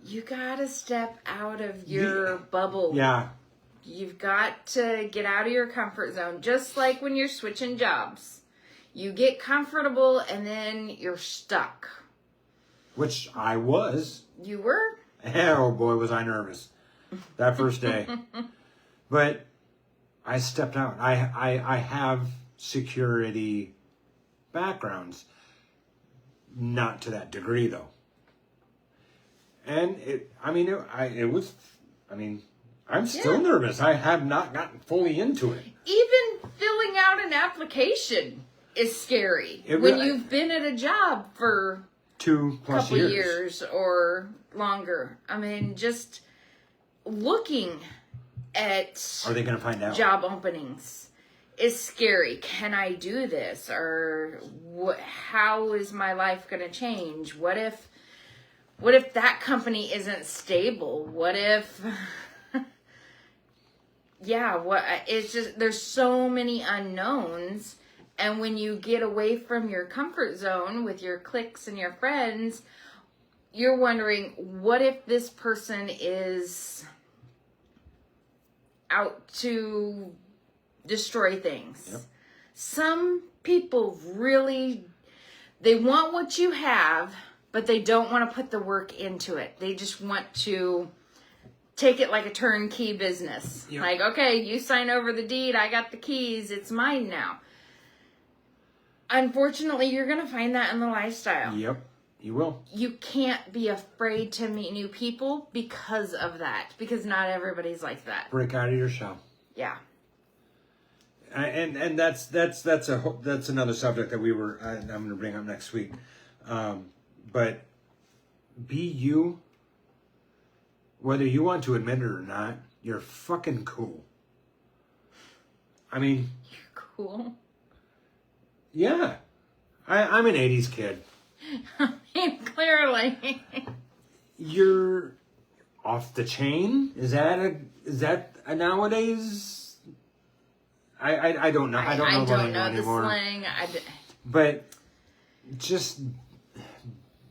you gotta step out of your bubble. Yeah. You've got to get out of your comfort zone. Just like when you're switching jobs. You get comfortable and then you're stuck. Which I was. You were? Oh boy, was I nervous that first day. But I stepped out. I have security backgrounds. Not to that degree, though. And I'm still nervous. I have not gotten fully into it. Even filling out an application is scary when you've been at a job for 2+ couple years. years or longer. I mean, just looking at Are they going to find out? job openings is scary. Can I do this? Or how is my life going to change? What if that company isn't stable? What if it's just, there's so many unknowns. And when you get away from your comfort zone with your cliques and your friends, you're wondering, what if this person is out to destroy things? Yep. Some people really, they want what you have, but they don't want to put the work into it. They just want to take it like a turnkey business. Yep. Like, okay, you sign over the deed, I got the keys, it's mine now. Unfortunately, you're going to find that in the lifestyle. Yep, you will. You can't be afraid to meet new people because of that. Because not everybody's like that. Break out of your shell. Yeah. And that's another subject that I'm going to bring up next week. But be you, whether you want to admit it or not. You're fucking cool. I mean, You're cool. Yeah, I'm an 80s kid. I mean, clearly. You're off the chain? Is that a nowadays? I don't know. I don't know anymore. The slang. But just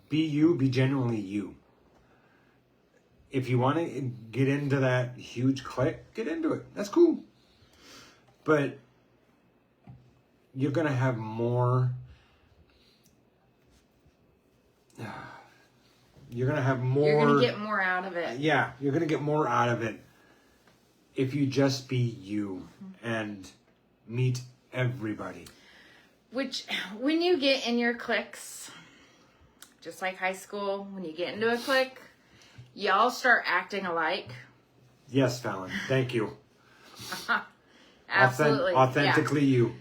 be you. Be genuinely you. If you want to get into that huge clique, get into it. That's cool. But you're going to have more. You're going to have more. You're going to get more out of it. Yeah, you're going to get more out of it if you just be you and meet everybody. Which, when you get in your cliques, just like high school, when you get into a clique, y'all start acting alike. Yes, Fallon. Thank you. Absolutely. Authentically you.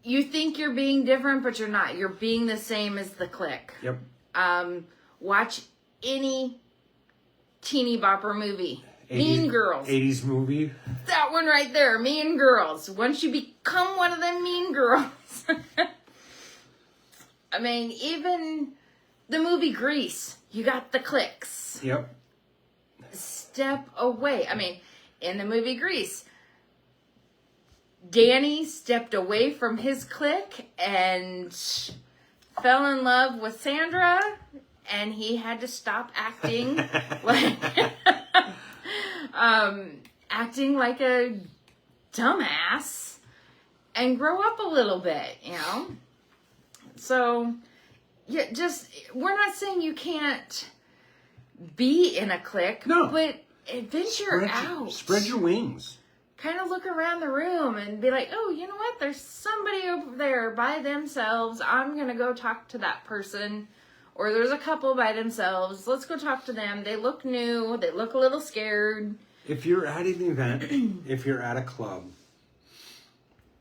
You think you're being different, but you're not. You're being the same as the clique. Yep. Watch any teeny bopper movie. 80s, Mean Girls. 80s movie. That one right there. Mean Girls. Once you become one of them mean girls. I mean, even the movie Grease. You got the cliques. Yep. Step away. I mean, in the movie Grease, Danny stepped away from his clique and fell in love with Sandra, and he had to stop acting acting like a dumbass and grow up a little bit, you know? So, yeah, we're not saying you can't be in a clique, no, but venture out. Spread your wings. Kind of look around the room and be like, oh, you know what? There's somebody over there by themselves. I'm going to go talk to that person. Or there's a couple by themselves. Let's go talk to them. They look new. They look a little scared. If you're at an event, if you're at a club,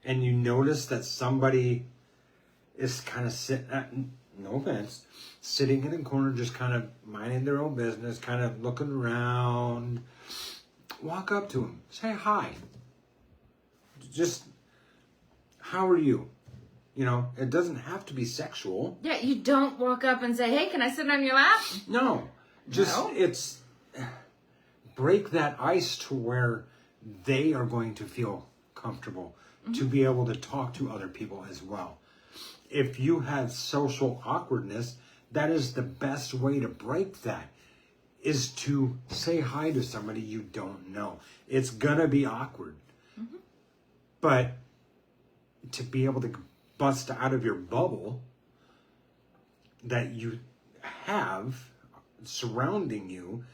and you notice that somebody is kind of sitting, no offense, sitting in a corner, just kind of minding their own business, kind of looking around, walk up to them, say hi. Just, how are you? You know, it doesn't have to be sexual. Yeah, you don't walk up and say, hey, can I sit on your lap? No. It's break that ice to where they are going to feel comfortable to be able to talk to other people as well. If you have social awkwardness, that is the best way to break that, is to say hi to somebody you don't know. It's gonna be awkward. But to be able to bust out of your bubble that you have surrounding you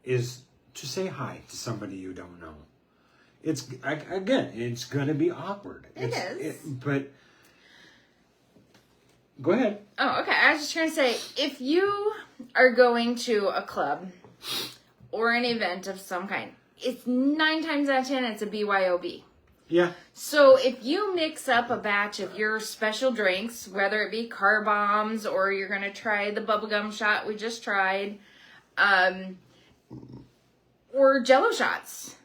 is to say hi to somebody you don't know. It's gonna be awkward. It is. But go ahead. Oh, okay. I was just trying to say, if you are going to a club or an event of some kind, it's 9 times out of 10, it's a BYOB. Yeah. So if you mix up a batch of your special drinks, whether it be car bombs or you're going to try the bubblegum shot we just tried, or Jello shots,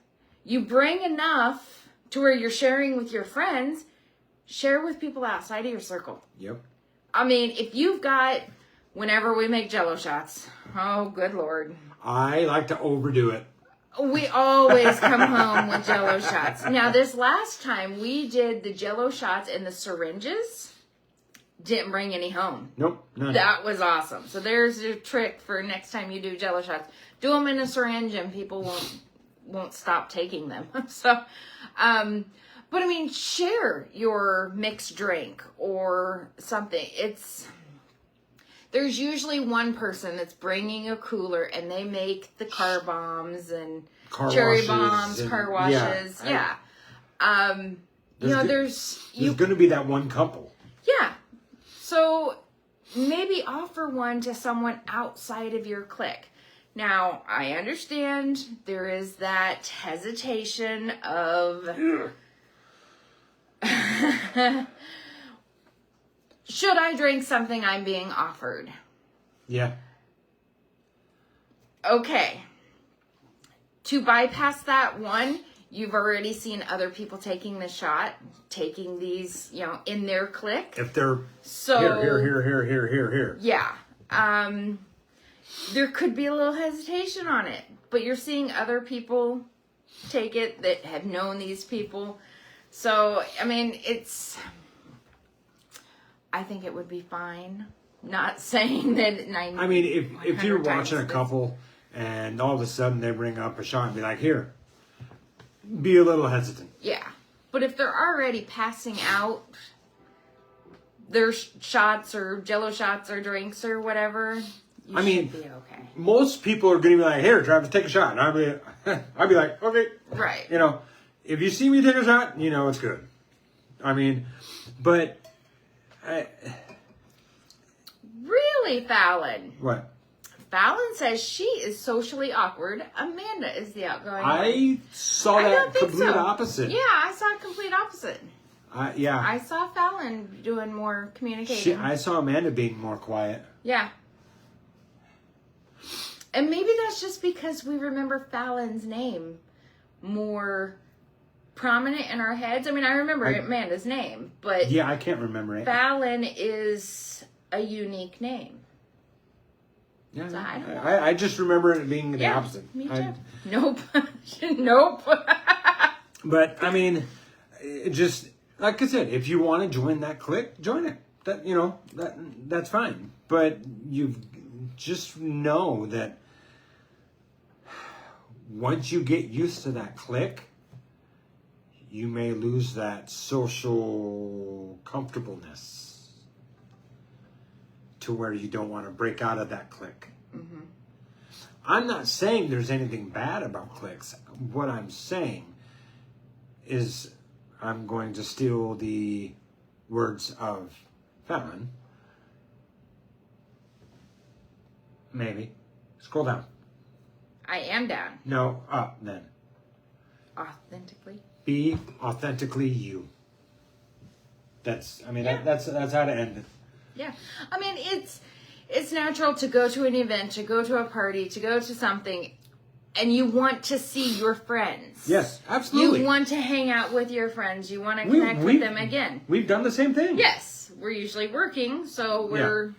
you bring enough to where you're sharing with your friends, share with people outside of your circle. Yep. I mean, if you've got, whenever we make Jello shots, oh, good Lord. I like to overdo it. We always come home with Jello shots. Now, this last time we did the Jello shots in the syringes, didn't bring any home. Nope, none. That was awesome. So there's your trick for next time you do Jello shots. Do them in a syringe and people won't stop taking them. So, but I mean, share your mixed drink or something. There's usually one person that's bringing a cooler and they make the car bombs and cherry bombs, car washes. Yeah. There's going to be that one couple. Yeah. So maybe offer one to someone outside of your clique. Now, I understand there is that hesitation of should I drink something I'm being offered? Yeah. Okay. To bypass that one, you've already seen other people taking the shot, taking these, in their clique. If they're so here. Yeah. There could be a little hesitation on it, but you're seeing other people take it that have known these people. So, I mean, I think it would be fine. Not saying that. I mean, if you're watching a couple and all of a sudden they bring up a shot and be like, here, be a little hesitant. Yeah. But if they're already passing out their shots or Jello shots or drinks or whatever, you should be okay. Most people are going to be like, here, Travis, take a shot. And I'd be like, okay. Right. If you see me take a shot, it's good. I mean, but... Really, Fallon? What? Fallon says she is socially awkward. Amanda is the outgoing one. I saw that complete opposite. Yeah, I saw a complete opposite. Yeah. I saw Fallon doing more communicating. I saw Amanda being more quiet. Yeah. And maybe that's just because we remember Fallon's name more prominent in our heads. I mean, I remember Amanda's name, but... Yeah, I can't remember it. Fallon is a unique name. Yeah, So I don't know. I just remember it being the opposite. Me too. Nope. Nope. But, I mean, it just, like I said, if you want to join that clique, join it. That's fine. But you just know that once you get used to that clique, you may lose that social comfortableness to where you don't want to break out of that clique. Mm-hmm. I'm not saying there's anything bad about cliques. What I'm saying is, I'm going to steal the words of Fallon. Maybe. Scroll down. I am down. No, up then. Authentically. Be authentically you. That's how to end it. Yeah. I mean, it's natural to go to an event, to go to a party, to go to something, and you want to see your friends. Yes, absolutely. You want to hang out with your friends. You want to connect with them again. We've done the same thing. Yes. We're usually working, so we're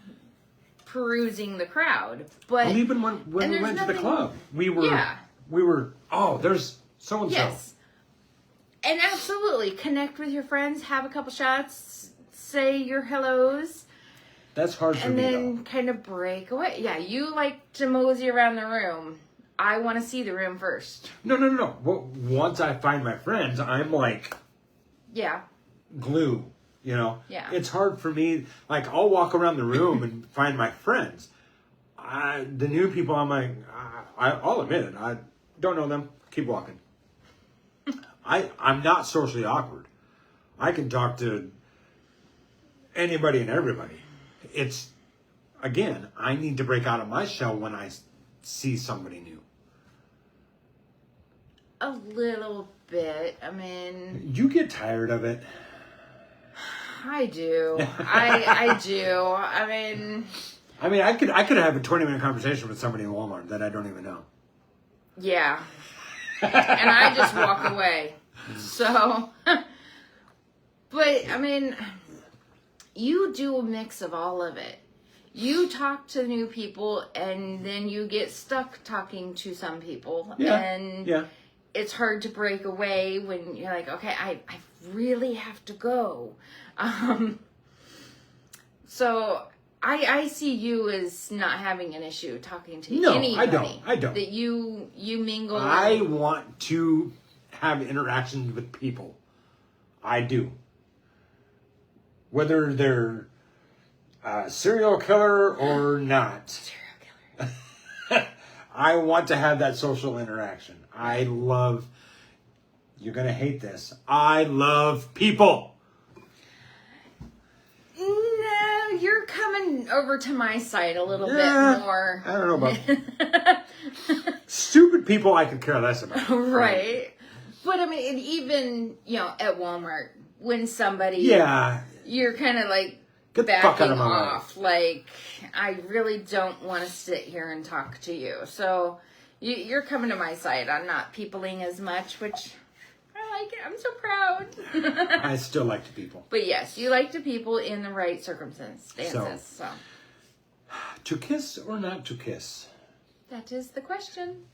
perusing the crowd. But even when we went to the club, we were there's so and so. Yes. And absolutely connect with your friends, have a couple shots, say your hellos. That's hard for me, and then kind of break away. Yeah, you like to mosey around the room. I want to see the room first. No. Well, once I find my friends, I'm like, glue. Yeah. It's hard for me. Like, I'll walk around the room and find my friends. The new people, I'm like, I'll admit it. I don't know them. Keep walking. I'm not socially awkward. I can talk to anybody and everybody. It's, again, I need to break out of my shell when I see somebody new. A little bit. I mean... You get tired of it. I do. I do. I mean, I could have a 20-minute conversation with somebody in Walmart that I don't even know. Yeah. And I just walk away. So, but I mean, you do a mix of all of it. You talk to new people, and then you get stuck talking to some people. And it's hard to break away when you're like, okay, I really have to go. So I see you as not having an issue talking to anybody. I don't. That you mingle. I want to have interactions with people. I do. Whether they're a serial killer or not. Serial killer. I want to have that social interaction. I love, you're going to hate this, I love people. No, you're coming over to my side a little bit more. I don't know about stupid people I could care less about. Right. But I mean, even, at Walmart, when somebody... Yeah. You're kind of like get the fuck out of my off. Like, I really don't want to sit here and talk to you. So, you're coming to my side. I'm not peopling as much, which... I like it. I'm so proud. I still like to people. But yes, you like to people in the right circumstances. So. To kiss or not to kiss? That is the question.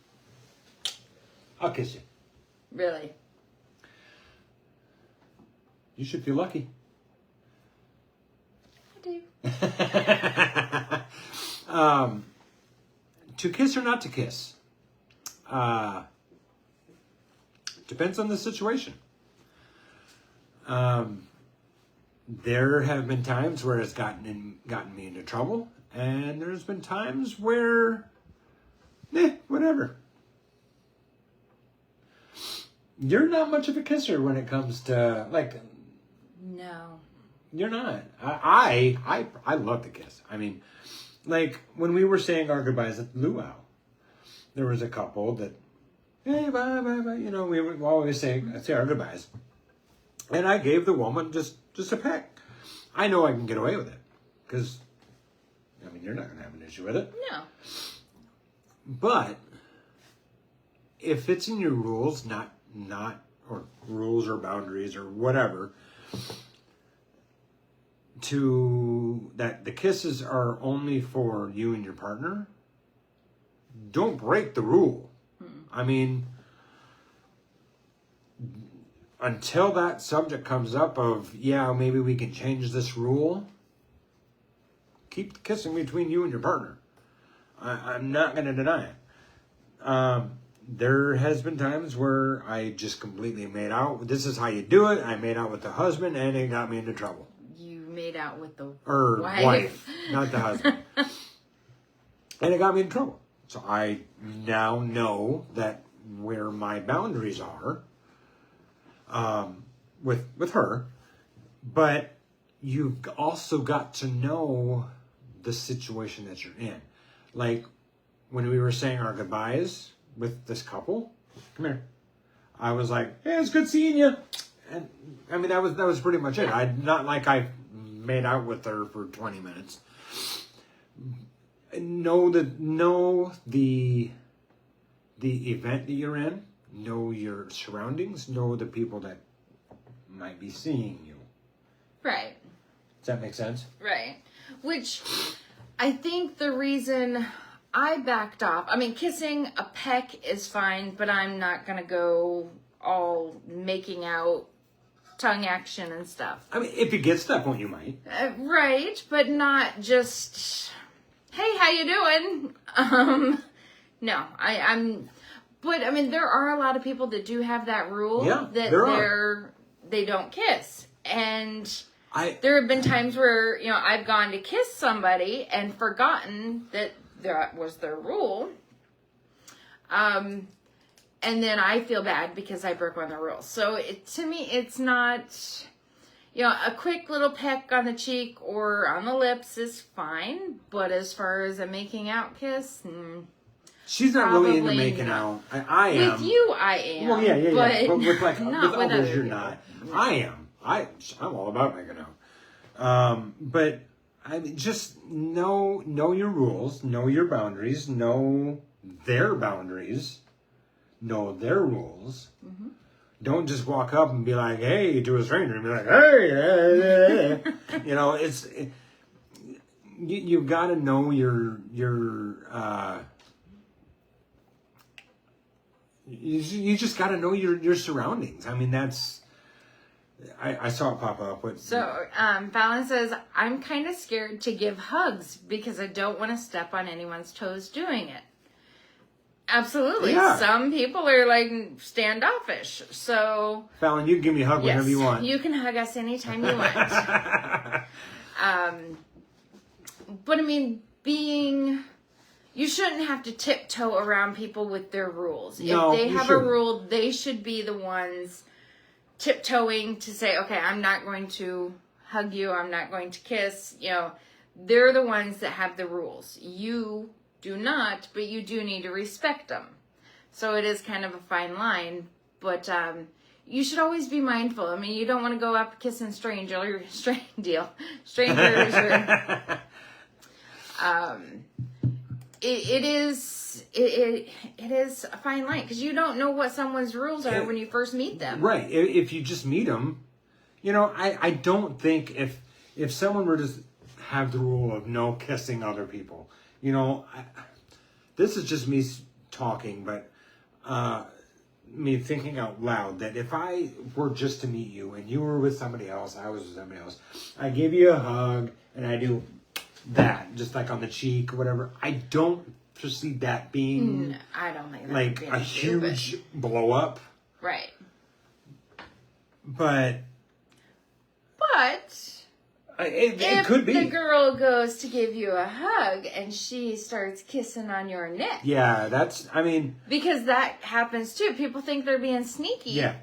I'll kiss you. Really? You should feel lucky. I do. To kiss or not to kiss? Depends on the situation. There have been times where it's gotten me into trouble, and there's been times where, whatever. You're not much of a kisser when it comes to No. You're not. I love to kiss. I mean, like when we were saying our goodbyes at the Luau, there was a couple that. Hey, bye, bye, bye. We would always say our goodbyes. And I gave the woman just a peck. I know I can get away with it. Because, you're not going to have an issue with it. No. But, if it's in your rules, or rules or boundaries or whatever, that the kisses are only for you and your partner, don't break the rule. until that subject comes up of, yeah, maybe we can change this rule, keep the kissing between you and your partner. I'm not going to deny it. There has been times where I just completely made out. This is how you do it. I made out with the husband, and it got me into trouble. You made out with the wife, not the husband. And it got me in trouble. So I now know that where my boundaries are with her. But you've also got to know the situation that you're in. Like when we were saying our goodbyes with this couple, come here. I was like, hey, it's good seeing you. And I mean, that was pretty much it. Not like I made out with her for 20 minutes. Know the event that you're in. Know your surroundings. Know the people that might be seeing you. Right. Does that make sense? Right. Which I think the reason I backed off, I mean, kissing a peck is fine, but I'm not going to go all making out, tongue action and stuff. I mean, if it gets to that point, you might. Right, but not just, hey, how you doing? No, but I mean, there are a lot of people that do have that rule that they don't kiss. And there have been times where, I've gone to kiss somebody and forgotten that was their rule. And then I feel bad because I broke one of the rules. So to me, it's not, a quick little peck on the cheek or on the lips is fine. But as far as a making out kiss, she's not really into making out. I am. With you, I am. Well, yeah. But with with others, you're not. No. I am. I'm all about making out. But I mean, just know your rules, know your boundaries, know their boundaries, know their rules. Mm-hmm. Don't just walk up and be like, "Hey," to a stranger and be like, "Hey," you've got to know your. You just got to know your surroundings. I mean, that's. I saw it pop up. So, Fallon says, I'm kind of scared to give hugs because I don't want to step on anyone's toes doing it. Absolutely. Yeah. Some people are like standoffish. So, Fallon, you can give me a hug whenever you want. You can hug us anytime you want. But I mean, you shouldn't have to tiptoe around people with their rules. No, if they have a rule, they should be the ones tiptoeing to say, okay, I'm not going to hug you, I'm not going to kiss. They're the ones that have the rules. You do not, but you do need to respect them. So it is kind of a fine line, but you should always be mindful. I mean, you don't want to go up kissing strangers or It is a fine line because you don't know what someone's rules are when you first meet them. Right. If you just meet them, I don't think if someone were to have the rule of no kissing other people, this is just me talking, but me thinking out loud that if I were just to meet you and you were with somebody else, I was with somebody else, I give you a hug and I do that, just like on the cheek or whatever. I don't foresee that being I don't think like a huge blow up. Right. But it could be. If the girl goes to give you a hug and she starts kissing on your neck. Yeah, because that happens too. People think they're being sneaky. Yeah.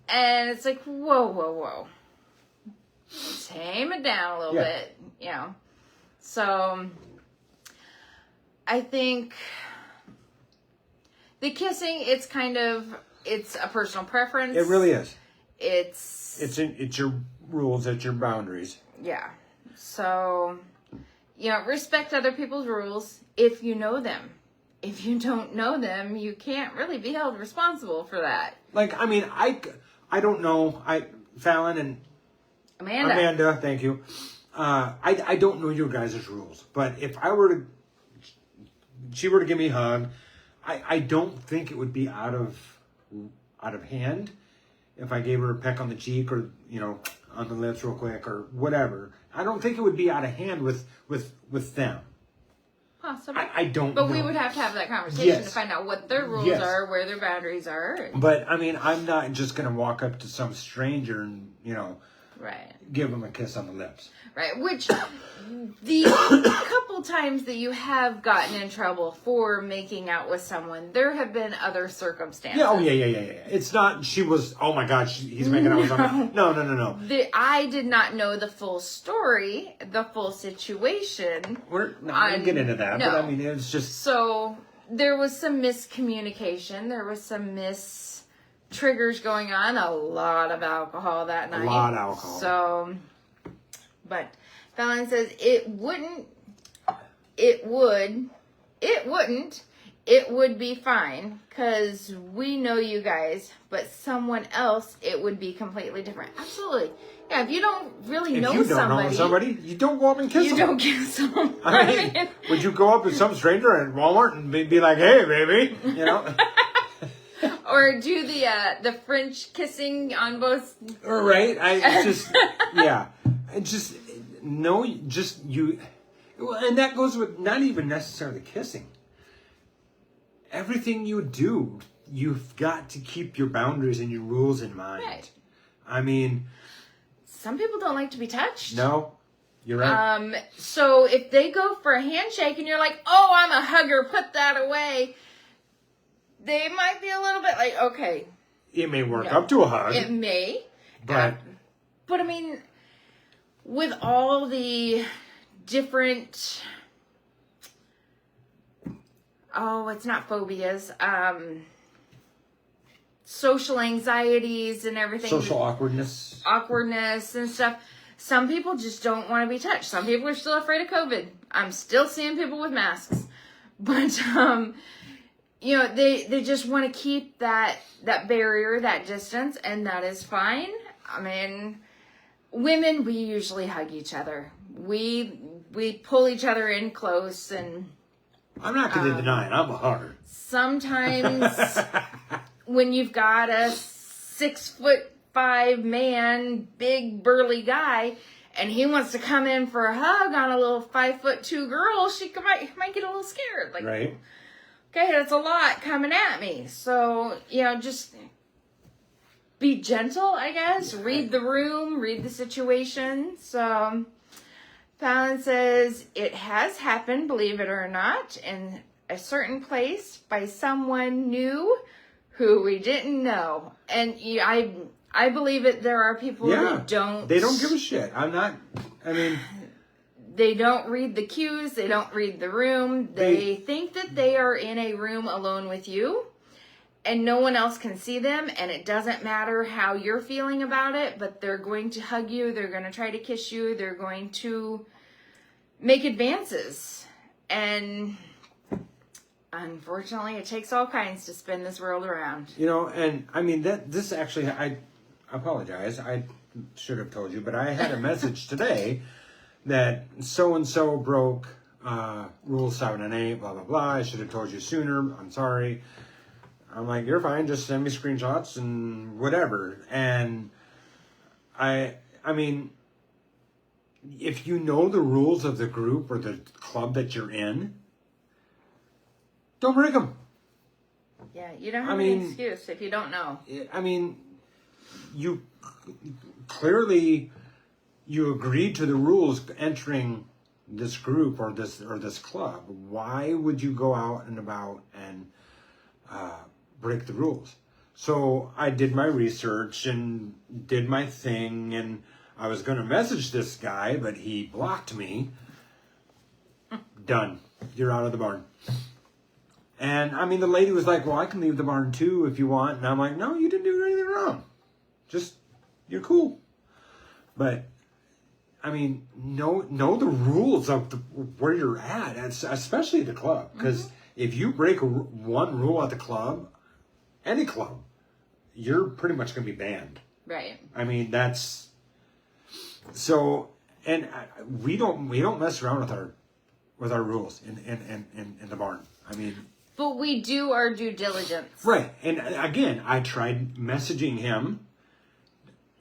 And it's like, whoa. Tame it down a little bit, So, I think the kissing, it's a personal preference. It really is. It's your rules, it's your boundaries. Yeah. So, respect other people's rules if you know them. If you don't know them, you can't really be held responsible for that. Like, I mean, I don't know. Fallon and Amanda, thank you. I don't know your guys' rules, but if she were to give me a hug, I don't think it would be out of hand if I gave her a peck on the cheek or, you know, on the lips real quick or whatever. I don't think it would be out of hand with them. Possibly. I don't But know. we would have to have that conversation to find out what their rules are, where their boundaries are. But, I mean, I'm not just going to walk up to some stranger and, you know, right. give them a kiss on the lips. Right, which the couple times that you have gotten in trouble for making out with someone, there have been other circumstances. Yeah, yeah. It's not, she was, oh my God, he's making out with someone. No. I did not know the full story, the full situation. We're not going to get into that, but I mean, it's just. So, there was some miscommunication, there was some triggers going on, a lot of alcohol that night. A lot of alcohol. So, but Fallon says it wouldn't be fine because we know you guys, but someone else, it would be completely different. Absolutely. Yeah, if you don't really know somebody, you don't go up and kiss them. You don't kiss them. I mean, would you go up to some stranger at Walmart and be like, hey, baby, you know? Or do the French kissing on both. Right. And that goes with not even necessarily kissing. Everything you do, you've got to keep your boundaries and your rules in mind. Right. I mean, some people don't like to be touched. No, you're right. So if they go for a handshake and you're like, oh, I'm a hugger, put that away. They might be a little bit like, okay. It may work up to a hug. It may. But I mean, with all the different, it's not phobias, social anxieties and everything. Social awkwardness. Awkwardness and stuff. Some people just don't want to be touched. Some people are still afraid of COVID. I'm still seeing people with masks. But, you know, they just want to keep that barrier, that distance, and that is fine. I mean, women, we usually hug each other. We pull each other in close, and I'm not going to deny it. I'm a hugger. Sometimes when you've got a 6'5" man, big burly guy, and he wants to come in for a hug on a little 5'2" girl, she might get a little scared. Like, right. Okay, that's a lot coming at me. So, you know, just be gentle, I guess. Read the room, read the situation. So, Fallon says, it has happened, believe it or not, in a certain place by someone new who we didn't know. And I believe it. There are people who don't. They don't give a shit. They don't read the cues. They don't read the room. They think that they are in a room alone with you and no one else can see them. And it doesn't matter how you're feeling about it, but they're going to hug you. They're going to try to kiss you. They're going to make advances. And unfortunately, it takes all kinds to spin this world around. You know, and I mean, this actually, I apologize. I should have told you, but I had a message today that so-and-so broke Rule 7 and 8, blah, blah, blah. I should have told you sooner. I'm sorry. I'm like, you're fine. Just send me screenshots and whatever. And I mean, if you know the rules of the group or the club that you're in, don't break them. Yeah, you don't have an excuse if you don't know. I mean, you clearly... You agreed to the rules entering this group or this club. Why would you go out and about and break the rules? So I did my research and did my thing, and I was going to message this guy, but he blocked me. Done. You're out of the barn. And I mean, the lady was like, well, I can leave the barn too if you want. And I'm like, no, you didn't do anything wrong. Just, you're cool. But I mean, know the rules of where you're at, especially the club. Because if you break one rule at the club, any club, you're pretty much going to be banned. Right. I mean, that's so. And we don't mess around with our rules in the barn. I mean. But we do our due diligence. Right. And again, I tried messaging him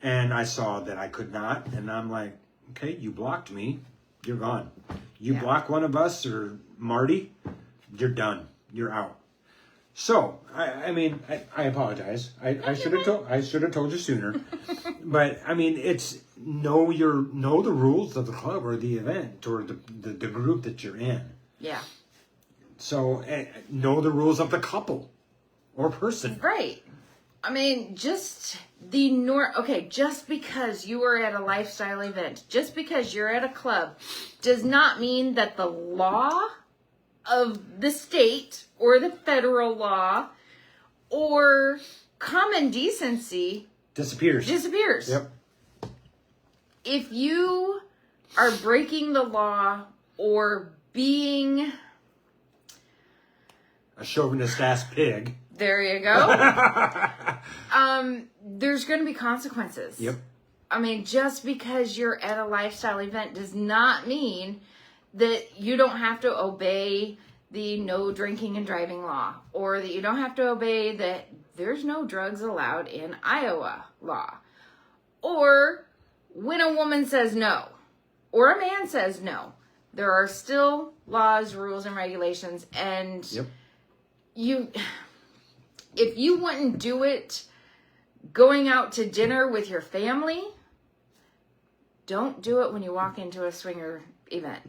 And I saw that I could not, and I'm like, okay, you blocked me, you're gone. You block one of us or Marty, you're done. You're out. So I mean, I apologize. I should have told you sooner. But I mean, it's know the rules of the club or the event or the group that you're in. Yeah. So know the rules of the couple or person. Right. I mean, just just because you are at a lifestyle event, just because you're at a club, does not mean that the law of the state or the federal law or common decency disappears. Yep. If you are breaking the law or being a chauvinist ass pig. There you go. There's going to be consequences. Yep. I mean, just because you're at a lifestyle event does not mean that you don't have to obey the no drinking and driving law, or that you don't have to obey that there's no drugs allowed in Iowa law, or when a woman says no, or a man says no. There are still laws, rules, and regulations, and if you wouldn't do it going out to dinner with your family, don't do it when you walk into a swinger event.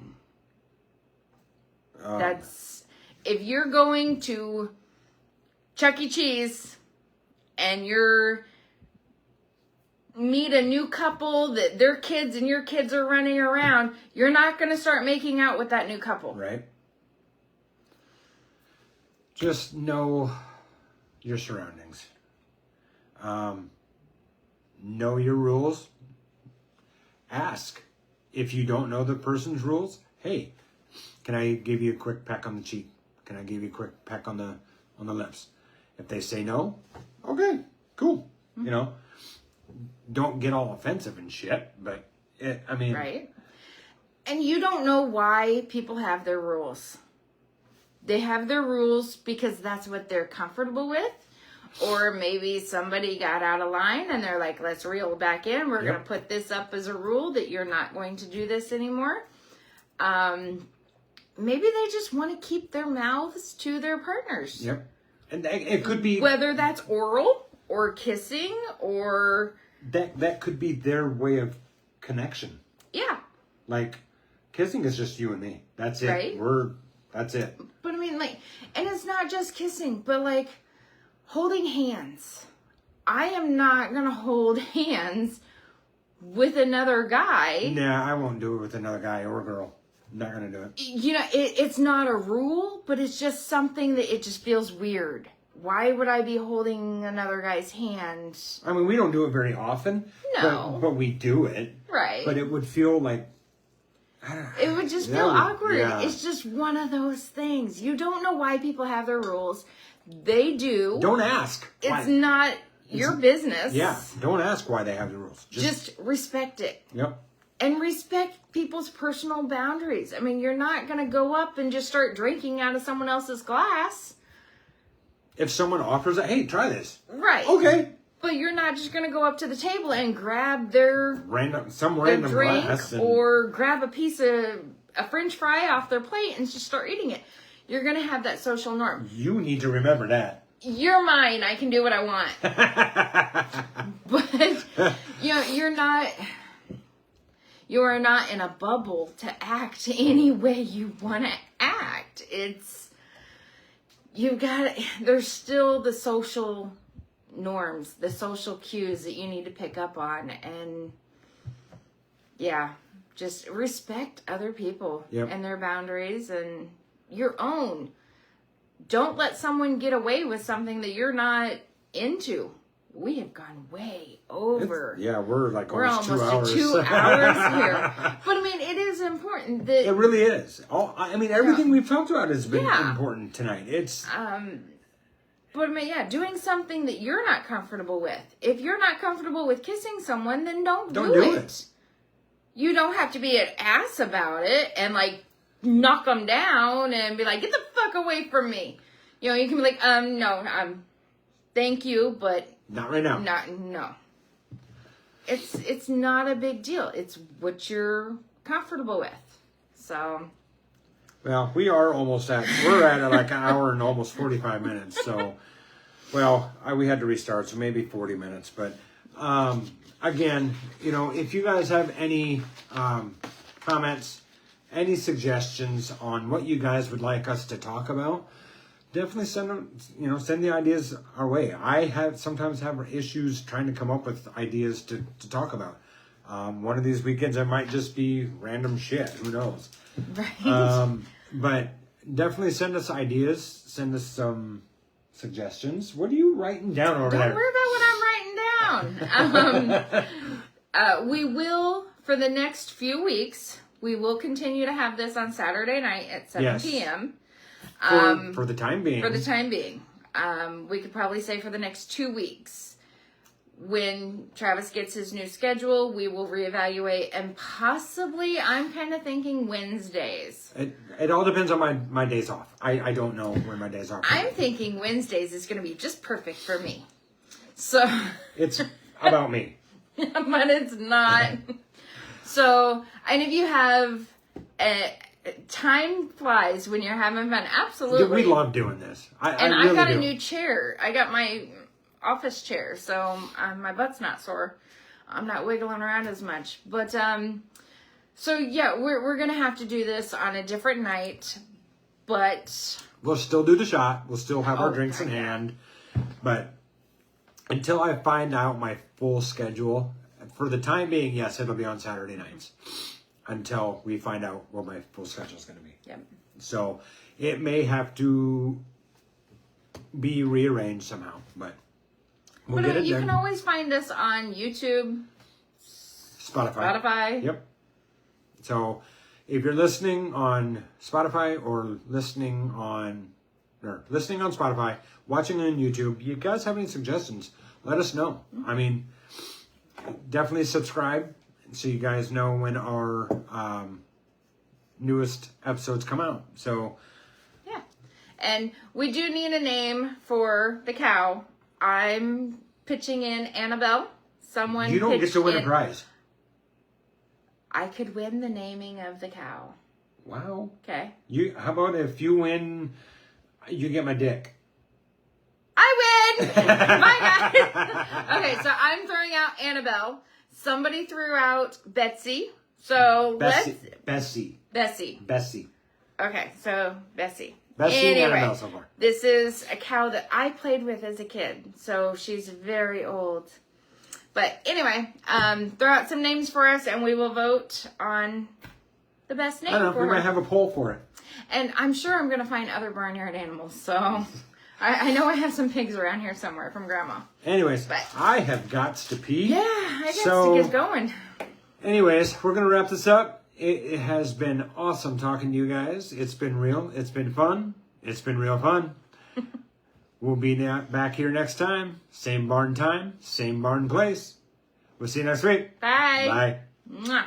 If you're going to Chuck E. Cheese and you're meet a new couple that their kids and your kids are running around, you're not going to start making out with that new couple. Right. Just know your surroundings. Know your rules. Ask. If you don't know the person's rules, hey, can I give you a quick peck on the cheek? Can I give you a quick peck on the lips? If they say no, okay, cool. Mm-hmm. You know, don't get all offensive and shit, but right. And you don't know why people have their rules. They have their rules because that's what they're comfortable with. Or maybe somebody got out of line and they're like, let's reel back in. We're going to put this up as a rule that you're not going to do this anymore. Maybe they just want to keep their mouths to their partners. Yep. And it could be... Whether that's oral or kissing or... That could be their way of connection. Yeah. Like, kissing is just you and me. That's it. Right? That's it. But I mean, like, and it's not just kissing, but like holding hands. I am not going to hold hands with another guy. Nah, I won't do it with another guy or girl. I'm not going to do it. You know, it's not a rule, but it's just something that it just feels weird. Why would I be holding another guy's hand? I mean, we don't do it very often. No. But we do it. Right. But it would feel like... It would just feel awkward. Yeah. It's just one of those things. You don't know why people have their rules. They do. Don't ask. It's not your business. Yeah. Don't ask why they have the rules. Just respect it. Yep. And respect people's personal boundaries. I mean, you're not going to go up and just start drinking out of someone else's glass. If someone offers it, hey, try this. Right. Okay. But you're not just going to go up to the table and grab their random drink glass or grab a piece of a French fry off their plate and just start eating it. You're going to have that social norm. You need to remember that. You're mine. I can do what I want. But you are not in a bubble to act any way you want to act. There's still the social norms, the social cues that you need to pick up on, and just respect other people and their boundaries and your own. Don't let someone get away with something that you're not into. We have gone way over. We're almost 2 hours. 2 hours here. But I mean, it is important that it really is. Everything we've talked about has been important tonight. It's But I mean, doing something that you're not comfortable with. If you're not comfortable with kissing someone, then don't do it. You don't have to be an ass about it and like knock them down and be like, get the fuck away from me. You know, you can be like, no, thank you, but not right now. No. it's not a big deal. It's what you're comfortable with. So. Well, we're at like an hour and almost 45 minutes. So, well, we had to restart, so maybe 40 minutes. But again, if you guys have any comments, any suggestions on what you guys would like us to talk about, definitely send them, send the ideas our way. I sometimes have issues trying to come up with ideas to talk about. One of these weekends, it might just be random shit. Who knows? Right. But definitely send us ideas. Send us some suggestions. What are you writing down over there? Don't worry about what I'm writing down. We will, for the next few weeks, we will continue to have this on Saturday night at 7 p.m. For the time being. For the time being. We could probably say for the next 2 weeks. When Travis gets his new schedule, we will reevaluate, and possibly, I'm kind of thinking Wednesdays. It all depends on my days off. I don't know when my days off are. I'm thinking Wednesdays is going to be just perfect for me. So it's about me. But it's not. So, and if you have time flies when you're having fun, absolutely. We love doing this. I really got do. a new chair. I got my office chair, so my butt's not sore. I'm not wiggling around as much. But so yeah, we're gonna have to do this on a different night, but we'll still do the shot. We'll still have our drinks in hand, but until I find out my full schedule, for the time being, yes, it'll be on Saturday nights until we find out what my full schedule is going to be. Yep. So it may have to be rearranged somehow, but we'll get it you done. can always find us on YouTube, Spotify. Yep. So if you're listening on Spotify or listening on Spotify, watching on YouTube, you guys have any suggestions, let us know. I mean, definitely subscribe so you guys know when our newest episodes come out. So yeah. And we do need a name for the cow. I'm pitching in Annabelle. Someone you don't get to win a prize. I could win the naming of the cow. Wow. Okay. How about if you win, you get my dick? I win! Bye, guys. Okay, so I'm throwing out Annabelle. Somebody threw out Betsy. So Bessie. Okay, so Bessie. Bessie and Annabelle so far. This is a cow that I played with as a kid. So she's very old. But anyway, throw out some names for us and we will vote on the best name I don't know, for we her. might have a poll for it. And I'm sure I'm going to find other barnyard animals. So I know I have some pigs around here somewhere from Grandma. Anyways, I have got to pee. Yeah, I got to get going. Anyways, we're going to wrap this up. It has been awesome talking to you guys. It's been real. It's been fun. It's been real fun. We'll be back here next time. Same barn time, same barn place. We'll see you next week. Bye. Bye. Mwah.